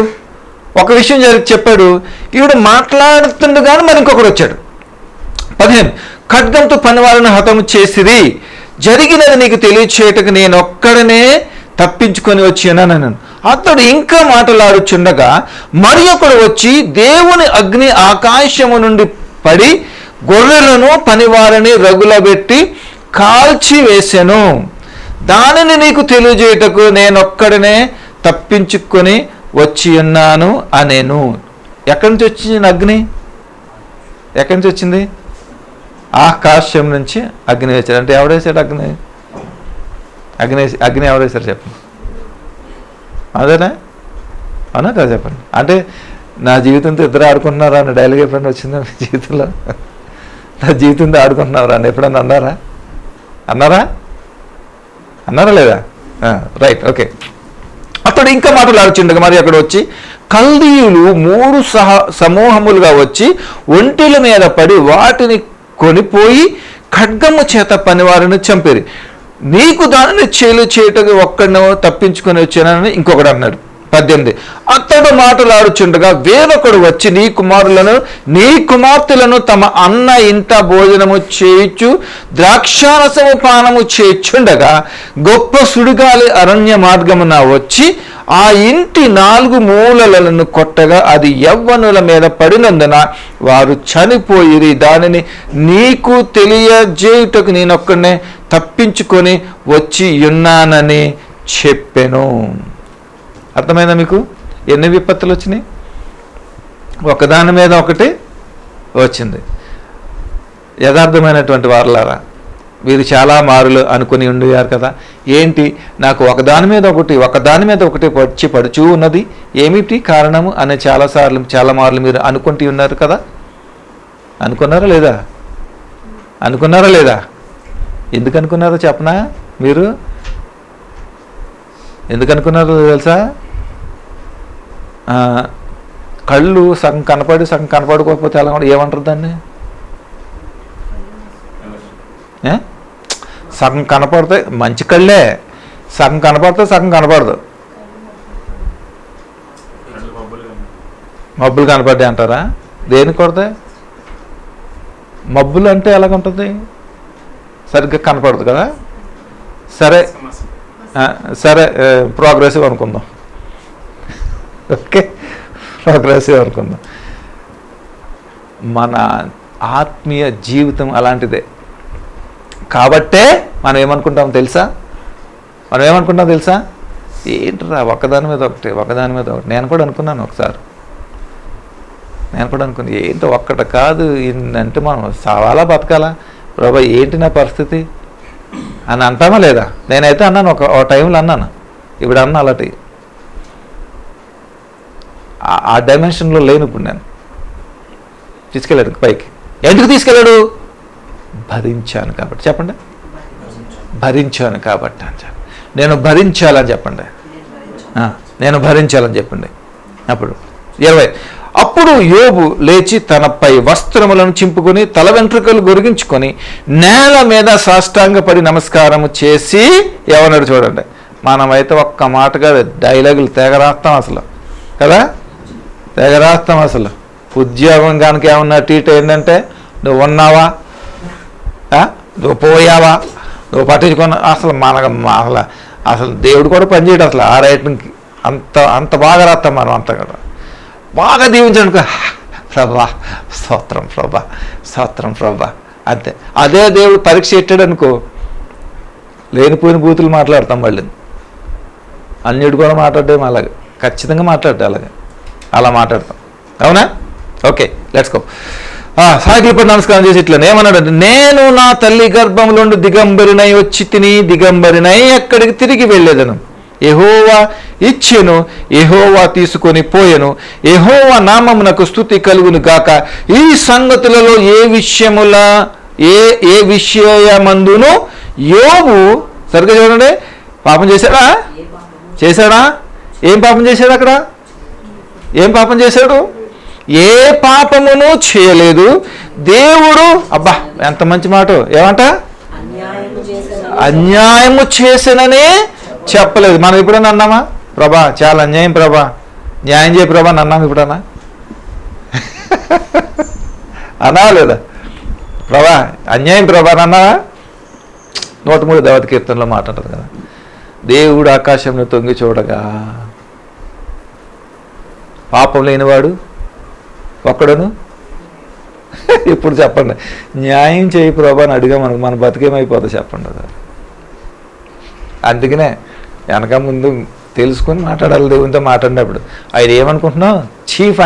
ఒక విషయం చెప్పాడు, ఈవిడ మాట్లాడుతుండగానే మరి ఇంకొకడు వచ్చాడు. 15 ఖడ్గంతో పనివారిని హతము చేసిరి, జరిగినది నీకు తెలియచేయటకు నేను ఒక్కడనే తప్పించుకొని వచ్చానని. అతడు ఇంకా మాట్లాడుచుండగా మరి ఒకడు వచ్చి దేవుని అగ్ని ఆకాశము నుండి పడి గొర్రెలను పనివారిని రగులబెట్టి కాల్చి వేసెను, దానిని నీకు తెలియజేయటకు నేనొక్కడనే తప్పించుకొని వచ్చి ఉన్నాను అనేను. ఎక్కడి నుంచి వచ్చింది అగ్ని? ఎక్కడి నుంచి వచ్చింది? ఆకాశం నుంచి అగ్ని వేశాడు. అంటే ఎవడేసాడు అగ్ని? అగ్ని ఎవడేశారు చెప్పండి? అదేనా? అవునా కదా చెప్పండి. అంటే నా జీవితంతో ఇద్దరు ఆడుకుంటున్నారా అని డైలాగ్ ఎప్పుడైనా వచ్చిందా మీ జీవితంలో? నా జీవితంతో ఆడుకుంటున్నారా అని ఎప్పుడైనా అన్నారా లేదా? Right, okay. అతడు ఇంకా మాట్లాడుచుండగా మరి అక్కడ వచ్చి కల్దీయులు 3 సమూహములుగా వచ్చి ఒంటెల మీద పడి వాటిని కొనిపోయి ఖడ్గము చేత పనివారిని చంపిరి. నీకు దానిని చేయటకు ఒక్కడనో తప్పించుకొని వచ్చానని ఇంకొకడు అన్నాడు. 18 అతడు మాట్లాడుచుండగా వేరొకడు వచ్చి నీ కుమార్తెలను తమ అన్న ఇంట భోజనము చేయుచు ద్రాక్షారసము పానము చేయుచుండగా గొప్ప సుడిగాలి అరణ్య మార్గమున వచ్చి ఆ ఇంటి 4 మూలలను కొట్టగా అది యవ్వనుల మీద పడినందున వారు చనిపోయిరి. దానిని నీకు తెలియజేయుటకు నేనొక్కడనే తప్పించుకొని వచ్చి ఉన్నానని చెప్పెను. అర్థమైందా మీకు? ఎన్ని విపత్తులు వచ్చినాయి? ఒకదాని మీద ఒకటి వచ్చింది. యథార్థమైనటువంటి వారలారా, వీరు చాలా మారులు అనుకుని ఉండేవారు కదా, ఏంటి నాకు ఒకదాని మీద ఒకటి వచ్చి పడుచూ ఉన్నది, ఏమిటి కారణము అని చాలా మార్లు మీరు అనుకుంటూ ఉన్నారు కదా. అనుకున్నారా లేదా? ఎందుకు అనుకున్నారో చెప్పనా? మీరు ఎందుకు అనుకున్నారో తెలుసా? కళ్ళు సగం కనపడుకోకపోతే ఎలా ఏమంటారు దాన్ని? సగం కనపడతాయి మంచి కళ్ళే, సగం కనపడతాయి సగం కనపడదు. మబ్బులు కనపడ్డాయి అంటారా? దేనికి కొడతాయి? మబ్బులు అంటే ఎలాగుంటుంది? సరిగ్గా కనపడదు కదా. సరే ప్రోగ్రెసివ్ అనుకుందాం. ఓకే, ప్రోగ్రెసివ్ అనుకుందాం. మన ఆత్మీయ జీవితం అలాంటిదే కాబట్టే మనం ఏమనుకుంటాం తెలుసా? ఏంట్రా ఒకదాని మీద ఒకటి. నేను కూడా అనుకున్నాను ఒకసారి. ఏంటో ఒక్కట కాదు అంటే మనం సావాలా బతకాలా ప్రభా, ఏంటి నా పరిస్థితి అని అంటామా లేదా? నేనైతే అన్నాను, ఒక టైంలో అన్నాను. ఇప్పుడు అన్నా అలాంటి ఆ డైమెన్షన్లో లేను. ఇప్పుడు నేను తీసుకెళ్ళాడు పైకి. ఎందుకు తీసుకెళ్ళాడు? భరించాను కాబట్టి. చెప్పండి, భరించాను కాబట్టి అంటాను. నేను భరించాలని చెప్పండి. నేను భరించాలని చెప్పండి. అప్పుడు 20 అప్పుడు యోబు లేచి తనపై వస్త్రములను చింపుకొని తల వెంట్రుకలు గొరిగించుకొని నేల మీద సాష్టాంగపడి నమస్కారము చేసి ఏమన్నాడు చూడండి. మనమైతే ఒక్క మాటగా డైలాగులు తెగరాస్తాం అసలు కదా, తెగరాస్తాం అసలు. ఉద్యోగం కనుక ఏమన్నా టీట ఏంటంటే నువ్వు ఉన్నావా, నువ్వు పోయావా, నువ్వు పట్టించుకున్నా, అసలు అసలు దేవుడు కూడా పనిచేయడు అసలు ఆ రైటింగ్కి. అంత బాగా రాస్తాం మనం. అంత కదా బాగా దీవించనుకో, ప్రభా స్తోత్రం ప్రభా అంతే. అదే దేవుడు పరీక్ష పెట్టాడు అనుకో, లేనిపోయిన బూతులు మాట్లాడతాం. మళ్ళీ అన్యుడు కూడా మాట్లాడడం అలాగే, ఖచ్చితంగా మాట్లాడతాం అలా మాట్లాడతాం. అవునా? Okay, let's go. సాగిలిపడి నమస్కారం చేసి ఇట్లా ఏమన్నాడు? నేను నా తల్లి గర్భంలో దిగంబరినై వచ్చి తిని దిగంబరినై ఎక్కడికి తిరిగి వెళ్ళేదను. యెహోవా ఇచ్చెను, యెహోవా తీసుకొని పోయెను, యెహోవా నామమునకు స్తుతి కలుగును గాక. ఈ సంగతులలో ఏ విషయమందును యోబు, సరిగ్గా చూడండి, పాపం చేశాడా? ఏం పాపం చేశాడు? అక్కడ ఏం పాపం చేశాడు? ఏ పాపమును చేయలేదు. దేవుడు, అబ్బా ఎంత మంచి మాట, ఏమంట? అన్యాయము చేసిననే చెప్పలేదు. మనం ఎప్పుడైనా అన్నామా, ప్రభా చాలా అన్యాయం ప్రభా, న్యాయం చేయ ప్రభా అని అన్నాము ఎప్పుడన్నా? అన్నా లేదా? ప్రభా అన్యాయం ప్రభా అని అన్నావా? 103 దేవత కీర్తనలో మాట అంటారు కదా, దేవుడు ఆకాశంను తొంగి చూడగా పాపం లేనివాడు ఒక్కడును. ఇప్పుడు చెప్పండి, న్యాయం చేయి ప్రభా అని అడిగా మనకు మన బతికేమైపోతుంది చెప్పండి. అందుకనే వెనక ముందు తెలుసుకొని మాట్లాడాలి. దేవునితో మాట్లాడినప్పుడు ఆయన ఏమనుకుంటున్నావు? చీఫ్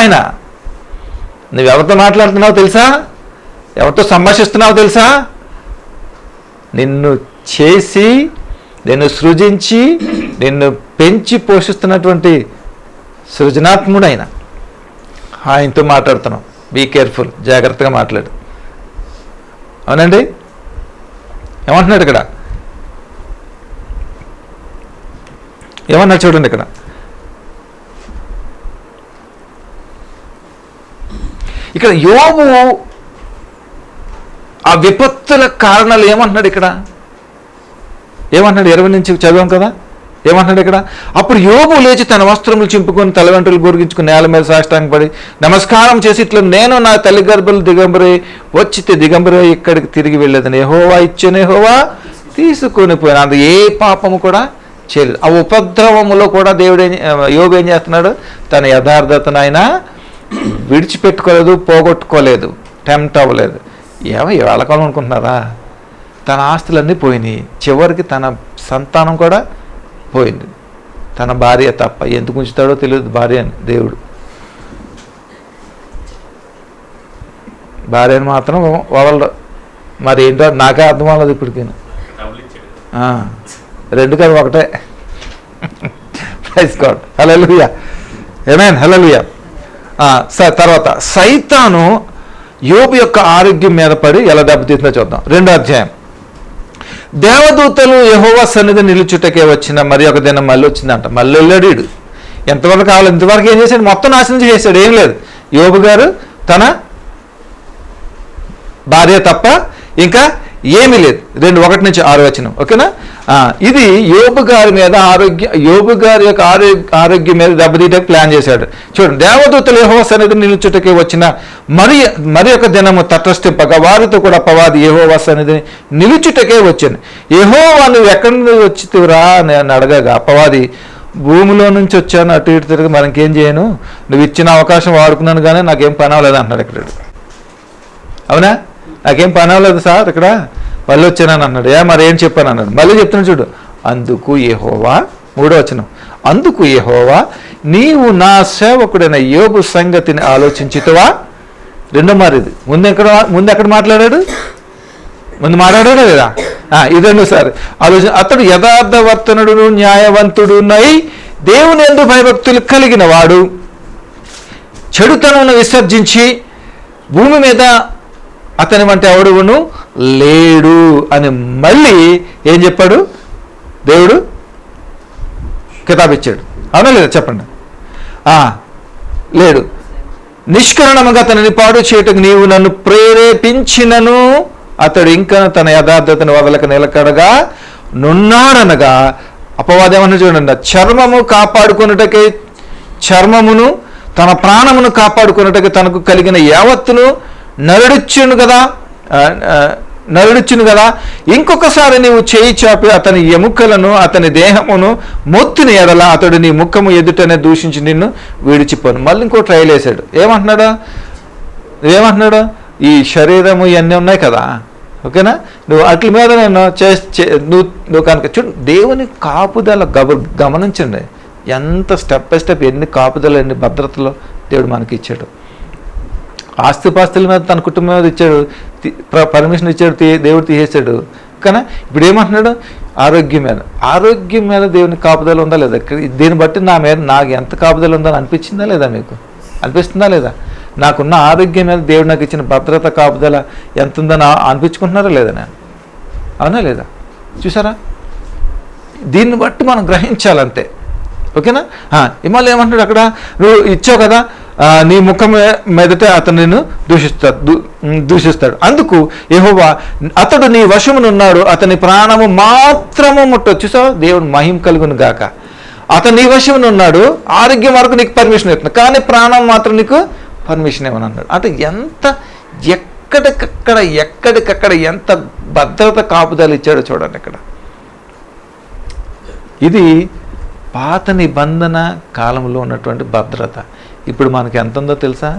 ఆయన. నువ్వెవరితో మాట్లాడుతున్నావు తెలుసా? ఎవరితో సంభాషిస్తున్నావు తెలుసా? నిన్ను చేసి, నిన్ను సృజించి, నిన్ను పెంచి పోషిస్తున్నటువంటి సృజనాత్ముడు ఆయన. ఆయనతో మాట్లాడుతున్నాం. బీ కేర్ఫుల్, జాగ్రత్తగా మాట్లాడు. అవునండి? ఏమంటున్నాడు ఇక్కడ? ఏమన్నాడు చూడండి ఇక్కడ. ఇక్కడ యోబు ఆ విపత్తుల కారణాలు ఏమంటున్నాడు ఇక్కడ? ఏమంటున్నాడు? 20 నుంచి చదివాం కదా. ఏమంటున్నాడు ఇక్కడ? అప్పుడు యోబు లేచి తన వస్త్రములు చింపుకొని తల వెంట్రులు గొరిగించుకుని నేల మీద సాష్టాంగపడి నమస్కారం చేసి ఇట్లా, నేను నా తల్లి గర్భలు దిగంబరే వచ్చితే దిగంబరే ఇక్కడికి తిరిగి వెళ్ళేదని. యెహోవా ఇచ్చెను, యెహోవా తీసుకొని పోయినా. అది ఏ పాపము కూడా చేయలేదు. ఆ ఉపద్రవములో కూడా దేవుడు యోబు ఏం చేస్తున్నాడు? తన యథార్థతను ఆయన విడిచిపెట్టుకోలేదు, పోగొట్టుకోలేదు, టెంప్ట్ అవ్వలేదు. వాళ్ళకాలం అనుకుంటున్నారా? తన ఆస్తులన్నీ పోయినాయి, చివరికి తన సంతానం కూడా పోయింది. తన భార్య తప్ప. ఎందుకు ఉంచుతాడో తెలియదు భార్యని దేవుడు. భార్యను మాత్రం వదలడు. మరి ఏంటో నాకే అర్థం అవ్వలేదు ఇప్పటికి. 2 కాదు, ఒకటే. ప్రైజ్ గాడ్, హల్లెలూయా, ఆమేన్, హల్లెలూయా. తర్వాత సైతాను యోబు యొక్క ఆరోగ్యం మీద పడి ఎలా దెబ్బతీస్తుందో చూద్దాం. 2వ అధ్యాయం. దేవదూతలు యెహోవా సన్నిధి నిలుచుటకే వచ్చిన మరి ఒక దినం మళ్ళీ వచ్చిందంట. మళ్ళీ వెళ్ళాడు వీడు. ఎంతవరకు కావాలి ఇంతవరకు ఏం చేశాడు? మొత్తం నాశనం చేశాడు. ఏం లేదు. యోబు గారు తన భార్య తప్ప ఇంకా ఏమీ లేదు. 2:1 నుంచి 6 వచనం. ఓకేనా? ఇది యోబు గారి మీద యోబు గారి యొక్క ఆరోగ్యం మీద దెబ్బతీయడానికి ప్లాన్ చేశాడు. చూడండి, దేవదూతలు యెహోవా సన్నిధి నిలుచుటకే వచ్చిన మరి ఒక దినము తటస్థింపగా వారితో కూడా అపవాది యెహోవా సన్నిధిని నిలుచుటకే వచ్చాను. యెహోవా నువ్వు ఎక్కడి నుండి వచ్చితివిరా అని అడగగా అపవాది, భూమిలో నుంచి వచ్చాను, అటు ఇటు తిరిగి మరి ఇంకేం చేయను, నువ్వు ఇచ్చిన అవకాశం వాడుకున్నాను కానీ నాకేం పని అవ్వలేదు అంటున్నాడు ఇక్కడ. అవునా? నాకేం పని అవ్వలేదు సార్, ఇక్కడ మళ్ళీ వచ్చానని అన్నాడు. మరి ఏం చెప్పాను అన్నాడు. మళ్ళీ చెప్తున్నాడు చూడు. అందుకు యెహోవా, 3వ వచనం, అందుకు యెహోవా నీవు నా సేవకుడైన యోబు సంగతిని ఆలోచించుతావా? 2వ మారిది. ముందు ఎక్కడ మాట్లాడాడు? ముందు మాట్లాడాడు కదా. ఇది 2సారి ఆలోచన. అతడు యథార్థవర్తనుడును న్యాయవంతుడునై దేవుని యందు భయభక్తులు కలిగిన వాడు, చెడుతనమును విసర్జించి భూమి మీద అతని వంటి ఎవడును లేడు అని మళ్ళీ ఏం చెప్పాడు? దేవుడు కితాబిచ్చాడు. అవునా లేదా? చెప్పండి. లేడు. నిష్కరణముగా తనని పాడు చేయటకు నీవు నన్ను ప్రేరేపించినను అతడు ఇంకా తన యథార్థతను వదలక నిలకడగా నున్నాడనగా అపవాదం ఏమన్నా చూడండి. చర్మము కాపాడుకొనుటకే, చర్మమును తన ప్రాణమును కాపాడుకొనుటకే తనకు కలిగిన యావత్తును నరుడిచ్చును కదా. ఇంకొకసారి నీవు చేయి చాపి అతని ఎముకలను అతని దేహమును మొత్తిని ఎడల అతడు నీ ముఖము ఎదుటనే దూషించి నిన్ను విడిచిపోను. మళ్ళీ ఇంకో ట్రైల్ వేసాడు. ఏమంటున్నాడు? ఈ శరీరము ఇవన్నీ ఉన్నాయి కదా, ఓకేనా, నువ్వు వాటి మీద నేను నువ్వు కనుక చూడు. దేవుని కాపుదల గమనించండి. ఎంత స్టెప్ బై స్టెప్ ఎన్ని కాపుదలు, ఎన్ని భద్రతలు దేవుడు మనకి ఇచ్చాడు. ఆస్తిపాస్తుల మీద తన కుటుంబం మీద ఇచ్చాడు, పర్మిషన్ ఇచ్చాడు, దేవుడు తీసేశాడు. పక్కన ఇప్పుడు ఏమంటున్నాడు, ఆరోగ్యం మీద దేవుని కాపుదల ఉందా లేదా? దీన్ని బట్టి నాకు ఎంత కాపుదల ఉందని అనిపించిందా లేదా? మీకు అనిపిస్తుందా లేదా? నాకున్న ఆరోగ్యం మీద దేవుడు నాకు ఇచ్చిన భద్రత కాపుదల ఎంత ఉందని అనిపించుకుంటున్నారా లేదా? నేను అవునా లేదా? చూసారా? దీన్ని బట్టి మనం గ్రహించాలంతే. ఓకేనా? మళ్ళీ ఏమంటున్నాడు అక్కడ, నువ్వు ఇచ్చావు కదా, నీ ముఖం మీదటే అతను నిన్ను దూషిస్తాడు. అందుకు యెహోవా, అతడు నీ వశమునున్నాడు, అతని ప్రాణము మాత్రము ముట్టొచ్చు. చూసావా? దేవుడు మహిమ కలుగును గాక. అతను నీ వశమునున్నాడు, ఆరోగ్యం వరకు నీకు పర్మిషన్ ఇస్తున్నాడు, కానీ ప్రాణం మాత్రం నీకు పర్మిషన్ ఏమని అన్నాడు. అంటే ఎంత ఎక్కడికక్కడ ఎంత భద్రత కాపుదలు ఇచ్చాడో చూడండి ఇక్కడ. ఇది పాత నిబంధన కాలంలో ఉన్నటువంటి భద్రత. ఇప్పుడు మనకి ఎంత ఉందో తెలుసా?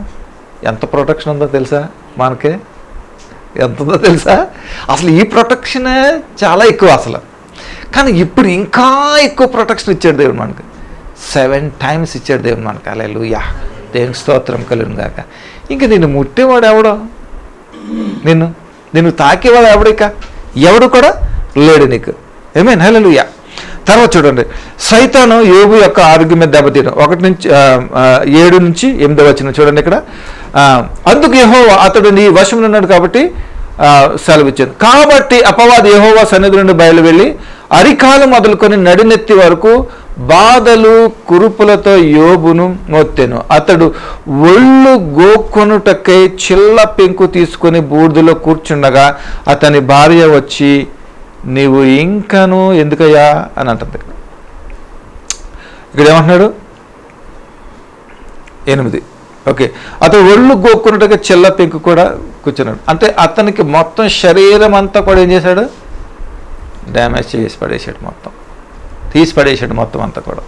ఎంత ప్రొటెక్షన్ ఉందో తెలుసా? మనకి ఎంత ఉందో తెలుసా? అసలు ఈ ప్రొటెక్షనే చాలా ఎక్కువ అసలు. కానీ ఇప్పుడు ఇంకా ఎక్కువ ప్రొటెక్షన్ ఇచ్చాడు దేవుడు మనకి. 7 times ఇచ్చాడు దేవుడు మనకి. హల్లెలూయా, దేవునికి స్తోత్రం కలుగును గాక. ఇంక నిన్ను ముట్టేవాడు ఎవడో, నిన్ను తాకేవాడు ఎవడిక? ఎవడు కూడా లేడు నీకు. ఆమేన్, హల్లెలూయా. తర్వాత చూడండి, సైతాను యోబు యొక్క ఆరోగ్యం మీద దెబ్బతీయడం. 7 నుంచి 8 వచనం చూడండి ఇక్కడ. అందుకు యెహోవా, అతడు నీ వశంలో ఉన్నాడు కాబట్టి సెలవిచ్చాను. కాబట్టి అపవాది యెహోవా సన్నిధి నుండి బయలు వెళ్ళి అరికాలు మొదలుకొని నడినెత్తి వరకు బాధలు కురుపులతో యోబును మోత్తెను. అతడు ఒళ్ళు గోక్కొనుటకై చిల్ల పెంకు తీసుకొని బూడిదలో కూర్చుండగా అతని భార్య వచ్చి, నీవు ఇంకను ఎందుకయ్యా అని అంటుంది. ఇక్కడ ఏమంటున్నాడు? 8. ఓకే, అతను ఒళ్ళు గోక్కున్నట్టుగా చెల్ల పెంకు కూడా కూర్చున్నాడు. అంటే అతనికి మొత్తం శరీరం అంతా కూడా ఏం చేశాడు? డ్యామేజ్ చేసి పడేసాడు, మొత్తం తీసి పడేసాడు మొత్తం అంతా కూడా.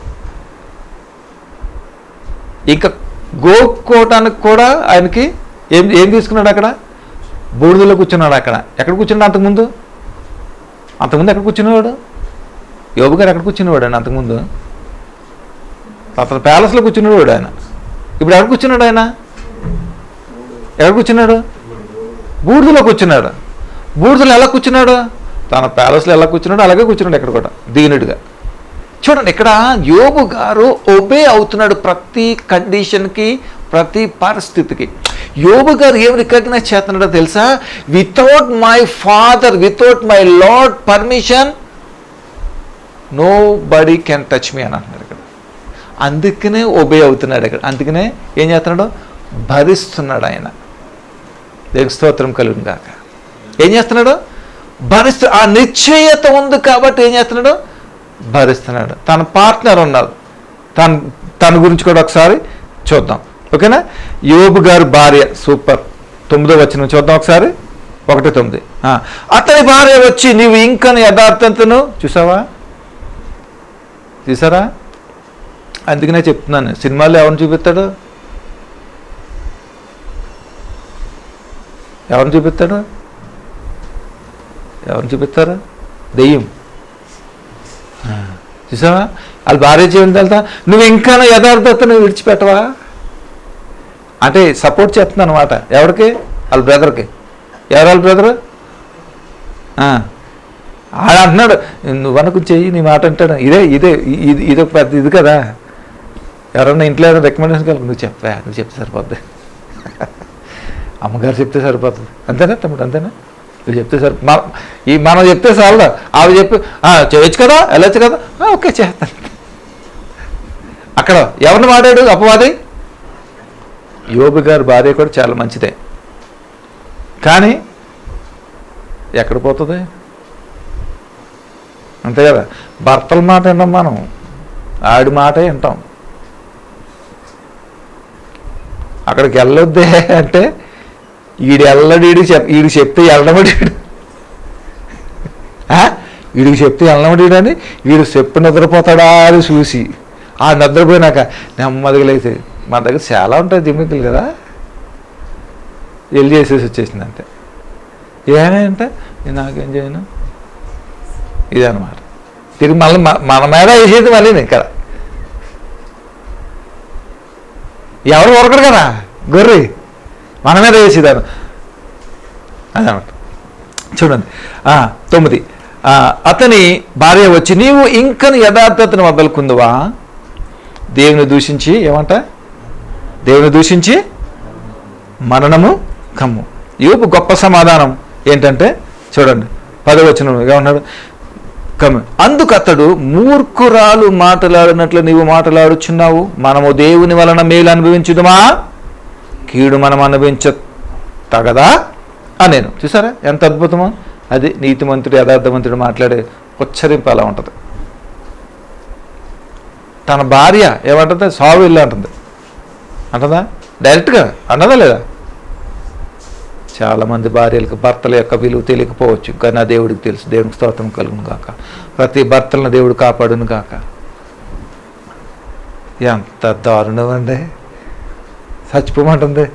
ఇంకా గోక్కోవటానికి కూడా ఆయనకి ఏం తీసుకున్నాడు? అక్కడ బూడిదలో కూర్చున్నాడు. అక్కడ ఎక్కడ కూర్చున్నాడు? అంతకుముందు ఎక్కడ కూర్చునేవాడు? యోబు గారు ఎక్కడ కూర్చునేవాడు ఆయన? అంతకుముందు అతను ప్యాలెస్లో కూర్చునేవాడు ఆయన. ఇప్పుడు ఎక్కడ కూర్చున్నాడు ఆయన? ఎక్కడ కూర్చున్నాడు? బూడిదలో కూర్చున్నాడు. బూడిదలో ఎలా కూర్చున్నాడు? తన ప్యాలెస్లో ఎలా కూర్చున్నాడు అలాగే కూర్చున్నాడు ఇక్కడ కూడా, దీనుడిగా. చూడండి, ఇక్కడ యోబు గారు ఒబే అవుతున్నాడు ప్రతి కండిషన్కి, ప్రతి పరిస్థితికి. యోబు గారు ఏం రికగ్నైజ్ చేస్తున్నాడో తెలుసా? Without my father, without my lord permission nobody can touch me అని అంటున్నాడు ఇక్కడ. అందుకనే ఒబే అవుతున్నాడు ఇక్కడ. అందుకనే ఏం చేస్తున్నాడు? భరిస్తున్నాడు ఆయన. దేవునికి స్తోత్రం కలుగును గాక. ఏం చేస్తున్నాడు? ఆ నిశ్చయత ఉంది కాబట్టి ఏం చేస్తున్నాడు? భరిస్తున్నాడు. తన పార్ట్నర్ ఉన్నాడు. తన గురించి కూడా ఒకసారి చూద్దాం. ఓకేనా? యోబు గారు భార్య, సూపర్. 9వ వచనం చూద్దాం ఒకసారి. 1:9. అతని భార్య వచ్చి, నీవు ఇంకను యథార్థతను చూసావా? అందుకనే చెప్తున్నాను, సినిమాల్లో ఎవరిని చూపిస్తాడు? ఎవరిని చూపిస్తారు? దెయ్యం. చూసావా? వాళ్ళ భార్య జీవనం వెళ్తా, నువ్వు ఇంకా యథార్థతను విడిచిపెట్టవా అంటే సపోర్ట్ చేస్తున్నాను అనమాట. ఎవరికి? వాళ్ళ బ్రదర్కి. ఎవరు వాళ్ళ బ్రదరు? ఆడ అంటున్నాడు, నువ్వు అనుకు చెయ్యి, నీ మాట అంటాడు. ఇదొక పెద్ద ఇది కదా. ఎవరన్నా ఇంట్లో ఏదైనా రికమెండేషన్ కలిపి నువ్వు చెప్తే సరిపోద్ది. అమ్మగారు చెప్తే సరిపోతుంది. అంతేనా తమ్ముడు? అంతేనా? నువ్వు చెప్తే మనం చెప్తే చాలు. ఆవిడ చెప్పి చేయొచ్చు కదా, వెళ్ళొచ్చు కదా, ఓకే చేస్తాను. అక్కడ ఎవరిని వాడాడు అపవాది? యోబు గారి భార్య కూడా చాలా మంచిదే, కానీ ఎక్కడ పోతుంది? అంతే కదా. భర్తల మాట వింటాం మనం, ఆడి మాటే వింటాం. అక్కడికి వెళ్ళొద్దే అంటే వీడికి చెప్తే వెళ్ళమడి, వీడికి చెప్తే వెళ్ళమడి అని వీడు చెప్పు నిద్రపోతాడా అని చూసి ఆ నిద్రపోయినాక నెమ్మదిగా లేచి, మన దగ్గర చాలా ఉంటాయి జిమ్మికలు కదా, వెళ్ళి చేసేసి వచ్చేసింది అంతే. ఏమంటే నేను నాకేం చేయను, ఇదన్నమాట. తిరిగి మళ్ళీ మన మీద వేసేది మళ్ళీ ఇక్కడ. ఎవరు ఊరకడు కదా గొర్రె, మన మీద వేసేదాను అదనమాట. చూడండి 9. అతని భార్య వచ్చి, నీవు ఇంకను యథార్థతను వదలుకుందువా? దేవుని దూషించి ఏమంట? దేవుని దూషించి మరణము కమ్ము. యోబు గొప్ప సమాధానం ఏంటంటే చూడండి 10వ వచనం ఏమన్నాడు? కమ్ము. అందుకు అతడు, మూర్ఖురాలు మాట్లాడినట్లు నీవు మాట్లాడుచున్నావు. మనము దేవుని వలన మేలు అనుభవించుదుమా, కీడు మనం అనుభవించ తగదా అనేను. చూసారా ఎంత అద్భుతమో! అది నీతిమంతుడు యథార్థవంతుడు మాట్లాడే ఉచ్చరింపు అలా ఉంటుంది. తన భార్య ఏమంటుంది? సావు ఇల్లు అంటుంది. అంటుందా? డైరెక్ట్గా అన్నదా లేదా? చాలామంది భార్యలకు భర్తల యొక్క విలువ తెలియకపోవచ్చు, కానీ నా దేవుడికి తెలుసు. దేవునికి స్తోత్రం కలుగును గాక. ప్రతి భర్తలను దేవుడు కాపాడును గాక. ఎంత దారుణం అండి! చచ్చిపోమంటుంది.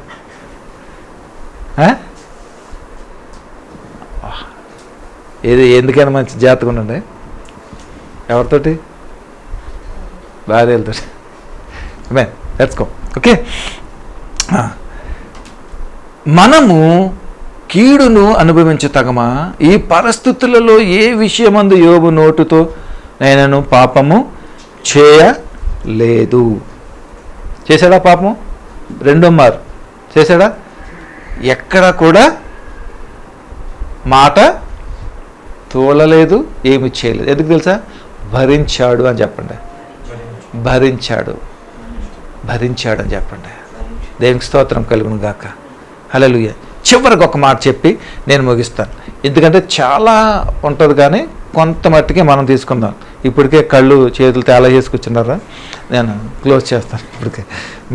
ఏది ఎందుకైనా మంచి జాతకం ఉండండి. ఎవరితోటి? భార్యలతో. Let's go. ఓకే, మనము కీడును అనుభవించతగమా? ఈ పరిస్థితులలో ఏ విషయమందు యోబు నోటుతో నేనను పాపము చేయలేదు. చేశాడా పాపము? 2వ మారు చేశాడా? ఎక్కడ కూడా మాట తోలలేదు, ఏమి చేయలేదు. ఎందుకు తెలుసా? భరించాడు అని చెప్పండి. భరించాడు అని చెప్పండి. దేవునికి స్తోత్రం కలుగును గాక. హల్లెలూయా. చివరికి ఒక మాట చెప్పి నేను ముగిస్తాను. ఎందుకంటే చాలా ఉంటుంది, కానీ కొంత మట్టికే మనం తీసుకుందాం. ఇప్పటికే కళ్ళు చేతులు తేలా చేసుకొచ్చున్నారా? నేను క్లోజ్ చేస్తాను. ఇప్పటికే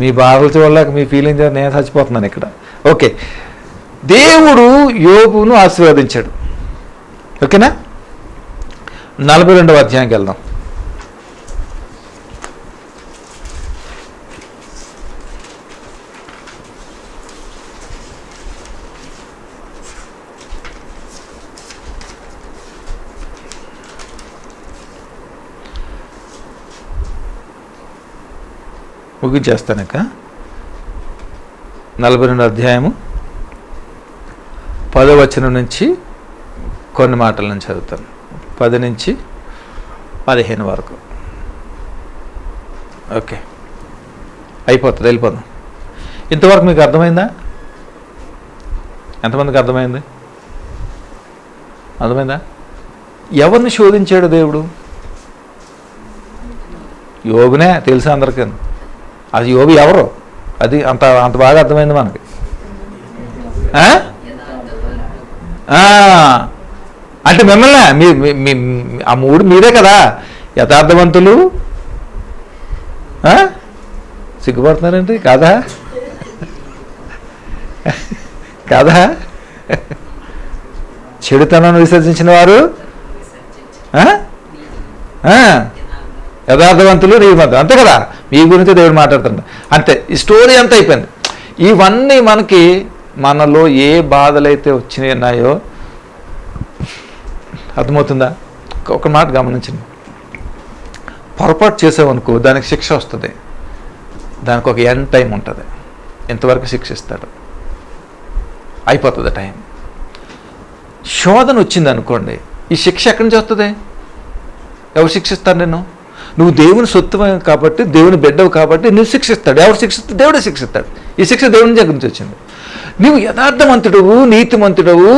మీ బాధలు చూడలేక మీ ఫీలింగ్ నేను చచ్చిపోతున్నాను ఇక్కడ. ఓకే, దేవుడు యోబును ఆశీర్వదించాడు. ఓకేనా? 42వ అధ్యాయంకి వెళ్దాం. ముగించేస్తాను. ఇక 42వ అధ్యాయము 10వ వచనం నుంచి కొన్ని మాటల నుంచి చదువుతాను. 10 నుంచి 15 వరకు. ఓకే, అయిపోతుంది, వెళ్ళిపోదాం. ఇంతవరకు మీకు అర్థమైందా? ఎంతమందికి అర్థమైంది? అర్థమైందా? ఎవరిని శోధించాడు దేవుడు? యోబునే. తెలుసా అందరికీ? అది యోబు ఎవరు? అది అంత బాగా అర్థమైంది మనకి. అంటే మిమ్మల్ని ఆ 3 మీరే కదా యథార్థవంతులు. సిగ్గుపడుతున్నారండి? కాదా? కాదా? చెడుతనాన్ని విసర్జించిన వారు యథార్థవంతులు, నీతిమంతులు. అంతే కదా? మీ గురించి దేవుడు మాట్లాడుతున్నాడు. అంతే, ఈ స్టోరీ అంతా అయిపోయింది. ఇవన్నీ మనలో ఏ బాధలైతే వచ్చినాయో అర్థమవుతుందా? ఒక మాట గమనించండి. పొరపాటు చేసావనుకో దానికి శిక్ష వస్తుంది. దానికి ఒక ఎండ్ టైం ఉంటుంది. ఎంతవరకు శిక్షిస్తాడు, అయిపోతుంది టైం. శోధన వచ్చింది అనుకోండి, ఈ శిక్ష ఎక్కడి నుంచి వస్తుంది? ఎవరు శిక్షిస్తారు నిన్ను? నువ్వు దేవుని సొత్తు కాబట్టి, దేవుని బిడ్డవు కాబట్టి నువ్వు శిక్షిస్తాడు. ఎవరు శిక్షిస్తాడు? దేవుడే శిక్షిస్తాడు. ఈ శిక్ష దేవుని దగ్గర నుంచి వచ్చింది. నువ్వు యథార్థవంతుడవు, నీతిమంతుడవు,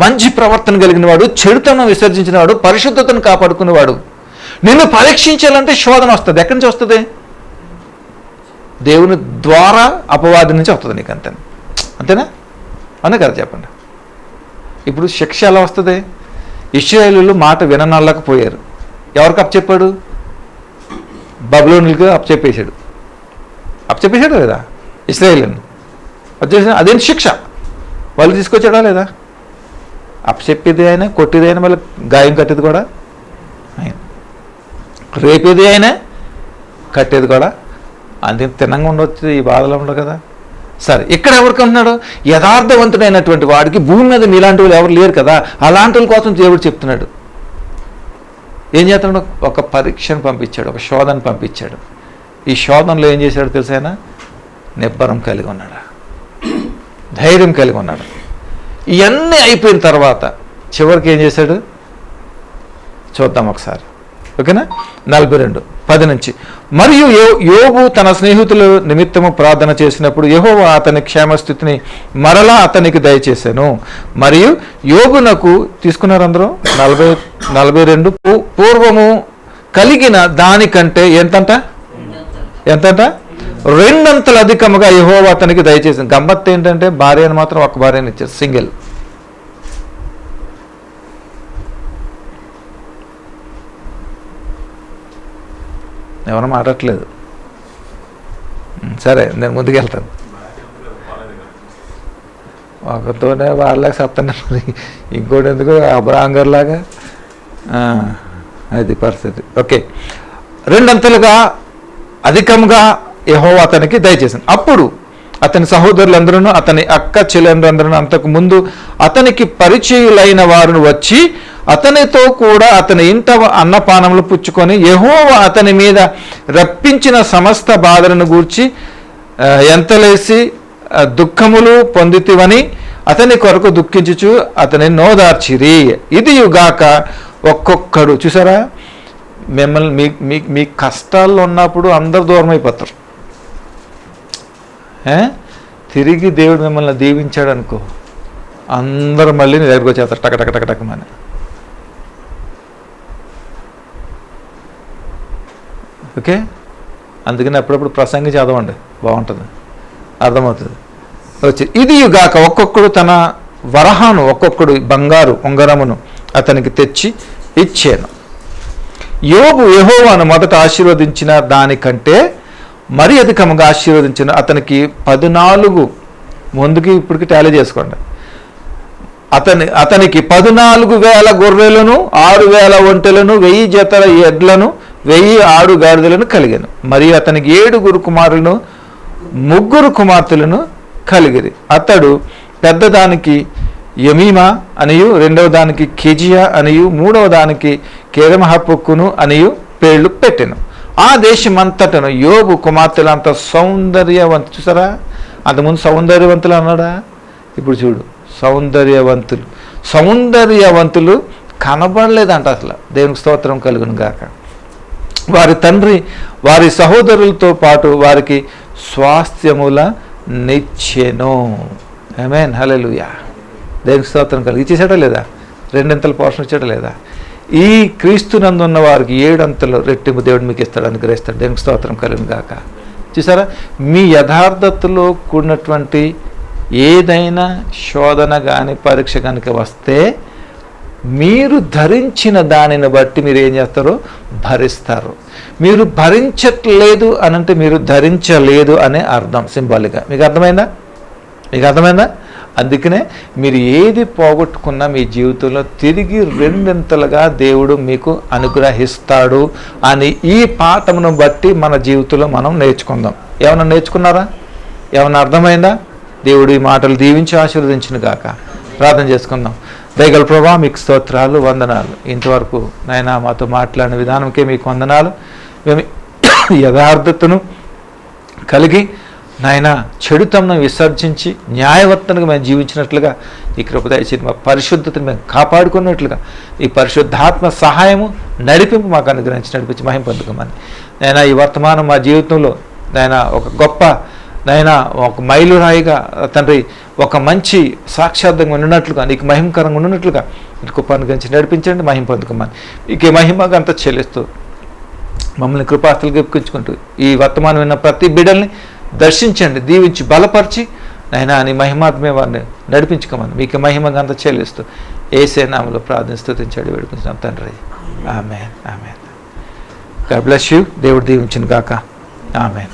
మంచి ప్రవర్తన కలిగిన వాడు, చెడుతనం విసర్జించిన వాడు, పరిశుద్ధతను కాపాడుకునేవాడు, నిన్ను పరీక్షించాలంటే శోధన వస్తుంది. ఎక్కడి నుంచి వస్తుంది? దేవుని ద్వారా అపవాది నుంచి వస్తుంది నీకు. అంతేనా? అవునా కదా? చెప్పండి. ఇప్పుడు శిక్ష ఎలా వస్తుంది? ఇశ్రాయేలీయులు మాట విననల్లకపోయారు. ఎవరికి అప్పచెప్పాడు? బబులోనులకు అప్పచెప్పేశాడు లేదా? ఇశ్రాయేలీయులను వచ్చేసి అదేంటి శిక్ష? వాళ్ళు తీసుకొచ్చాడా లేదా? అప్పచెప్పేది ఆయన, కొట్టేది ఆయన, మళ్ళీ గాయం కట్టేది కూడా ఆయన, రేపేది ఆయన, కట్టేది కూడా. అంతే తినంగా ఉండవచ్చు, ఈ బాధలో ఉండవు కదా. సరే, ఇక్కడ ఎవరికి ఉంటున్నాడు? యథార్థవంతుడైనటువంటి వాడికి భూమి మీద మీలాంటి వాళ్ళు ఎవరు లేరు కదా. అలాంటి వాళ్ళ కోసం దేవుడు చెప్తున్నాడు. ఏం చేస్తున్నాడు? ఒక పరీక్షను పంపించాడు, ఒక శోధన పంపించాడు. ఈ శోధనలో ఏం చేశాడు తెలుసా? ఆయన నిబ్బరం కలిగి ఉన్నాడు, ధైర్యం కలిగి ఉన్నాడు. ఇవన్నీ అయిపోయిన తర్వాత చివరికి ఏం చేశాడు చూద్దాం ఒకసారి. ఓకేనా, 42:10 నుంచి. మరియు యోబు తన స్నేహితుల నిమిత్తము ప్రార్థన చేసినప్పుడు యెహోవా అతని క్షేమస్థితిని మరలా అతనికి దయచేశాను. మరియు యోబునకు తీసుకున్నారు అందరూ 42 పూర్వము కలిగిన దానికంటే ఎంతంట 2 అధికముగా యెహోవా అతనికి దయచేసింది. గమ్మత్తు ఏంటంటే భార్యను మాత్రం ఒక భార్యను ఇచ్చారు, సింగిల్. ఎవరు మాట్లాడట్లేదు. సరే, నేను ముందుకెళ్తాను. ఒకతోనే వాళ్ళకి చెప్తాను, మరి ఇంకోటి ఎందుకు అబ్రాంగర్లాగా. అది పరిస్థితి. ఓకే, 2 అధికంగా యెహోవా అతనికి దయచేసింది. అప్పుడు అతని సహోదరులందరూ అతని అక్క చెల్లెండ్రందరూ అంతకు ముందు అతనికి పరిచయులైన వారు వచ్చి అతనితో కూడా అతని ఇంట అన్నపానములు పుచ్చుకొని యెహోవా అతని మీద రప్పించిన సమస్త బాధలను గూర్చి ఎంతలేసి దుఃఖములు పొందితివని అతని కొరకు దుఃఖించుచు అతని నోదార్చిరి. ఇదియుగాక ఒక్కొక్కడు, చూసారా, మిమ్మల్ని మీ కష్టాల్లో ఉన్నప్పుడు అందరు దూరం అయిపోతారు. తిరిగి దేవుడు మిమ్మల్ని దీవించాడు అనుకో, అందరూ మళ్ళీ నీ దగ్గరకు వచ్చేస్తారు టకటకటకటకమని. ఓకే, అందుకని అప్పుడప్పుడు ప్రసంగి చదవండి, బాగుంటుంది, అర్థమవుతుంది. వచ్చి ఇదిగాక ఒక్కొక్కడు తన వరహాను, ఒక్కొక్కడు బంగారు ఉంగరమును అతనికి తెచ్చి ఇచ్చాను. యోబు యెహోవాను మొదట ఆశీర్వదించిన దానికంటే మరి అధికంగా ఆశీర్వదించిన అతనికి 14, ముందుకి ఇప్పటికి టాలీ చేసుకోండి, అతనికి 14,000 గొర్రెలను, 6,000 ఒంటెలను, 1000 జతల ఎడ్లను, 1000 ఆడు గాడిదలను కలిగాను. మరియు అతనికి 7 కుమారులను, 3 కుమార్తెలను కలిగిరి. అతడు పెద్దదానికి యమీమా అనియు, 2వ దానికి కెజియా అనియు, 3వ దానికి కేరమహపుక్కును అనియు పేర్లు పెట్టెను. ఆ దేశమంతటను యోబు కుమార్తెలు అంత సౌందర్యవంతులు. చూసారా, అంతకుముందు సౌందర్యవంతులు అన్నాడా, ఇప్పుడు చూడు సౌందర్యవంతులు కనబడలేదంట అసలు. దేవునికి స్తోత్రం కలుగును గాక. వారి తండ్రి వారి సహోదరులతో పాటు వారికి స్వాస్థ్యముల నిచ్చెను. ఆమేన్, హల్లెలూయా. దేవునికి స్తోత్రం కలుగు. ఇచ్చేసాడా లేదా? 2 పోర్షన్ ఇచ్చాడా లేదా? ఈ క్రీస్తునందు ఉన్న వారికి 7 రెట్టింపు దేవుడు మీకు ఇస్తాడని గ్రహిస్తాడు. దేవునికి స్తోత్రం కలుగును గాక. చూసారా, మీ యథార్థతలో కూడినటువంటి ఏదైనా శోధన కానీ పరీక్ష కనుక వస్తే మీరు ధరించిన దానిని బట్టి మీరు ఏం చేస్తారో భరిస్తారు. మీరు భరించట్లేదు అనంటే మీరు ధరించలేదు అనే అర్థం, సింబాలిక్గా. మీకు అర్థమైందా? అందుకనే మీరు ఏది పోగొట్టుకున్నా మీ జీవితంలో తిరిగి 2 దేవుడు మీకు అనుగ్రహిస్తాడు అని ఈ పాఠమును బట్టి మన జీవితంలో మనం నేర్చుకుందాం. ఏమన్నా నేర్చుకున్నారా? ఏమన్నా అర్థమైందా? దేవుడు ఈ మాటలు దీవించి ఆశీర్వదించును గాక. ప్రార్థన చేసుకుందాం. దయగల ప్రభువా, మీకు స్తోత్రాలు, వందనాలు. ఇంతవరకు నాయనా మాతో మాట్లాడిన విధానంకే మీకు వందనాలు. మేము యథార్థతను కలిగి నాయన చెడుతనం విసర్జించి న్యాయవర్తనగా మేము జీవించినట్లుగా ఈ కృప దయచేసి మా పరిశుద్ధతను మేము కాపాడుకున్నట్లుగా ఈ పరిశుద్ధాత్మ సహాయము నడిపింపు మాకు అనుగ్రహించి నడిపించి మహిమ పొందుకోమని నాయన ఈ వర్తమానం మా జీవితంలో నాయన ఒక గొప్ప నాయన ఒక మైలురాయిగా తండ్రి ఒక మంచి సాక్షార్థంగా ఉన్నట్లుగా నీకు మహిమకరంగా ఉన్నట్లుగా నీకు కృప అనుగ్రహించి నడిపించండి, మహిమ పొందుకోమని నీకే మహిమగా అంతా చెల్లిస్తూ మమ్మల్ని కృపాస్తులు గెప్పుకుంటూ ఈ వర్తమానం విన్న ప్రతి బిడ్డల్ని దర్శించండి, దీవించి బలపరిచి నాయనా నీ మహిమాత్మే వారిని నడిపించుకోమని మీకు మహిమగా అంతా చెల్లిస్తూ యేసే నామములో ప్రార్థన స్తుతించాడు వేడుకుంటున్నాం తండ్రి. ఆమేన్. God bless you. దేవుడు దీవించును గాక. ఆమేన్.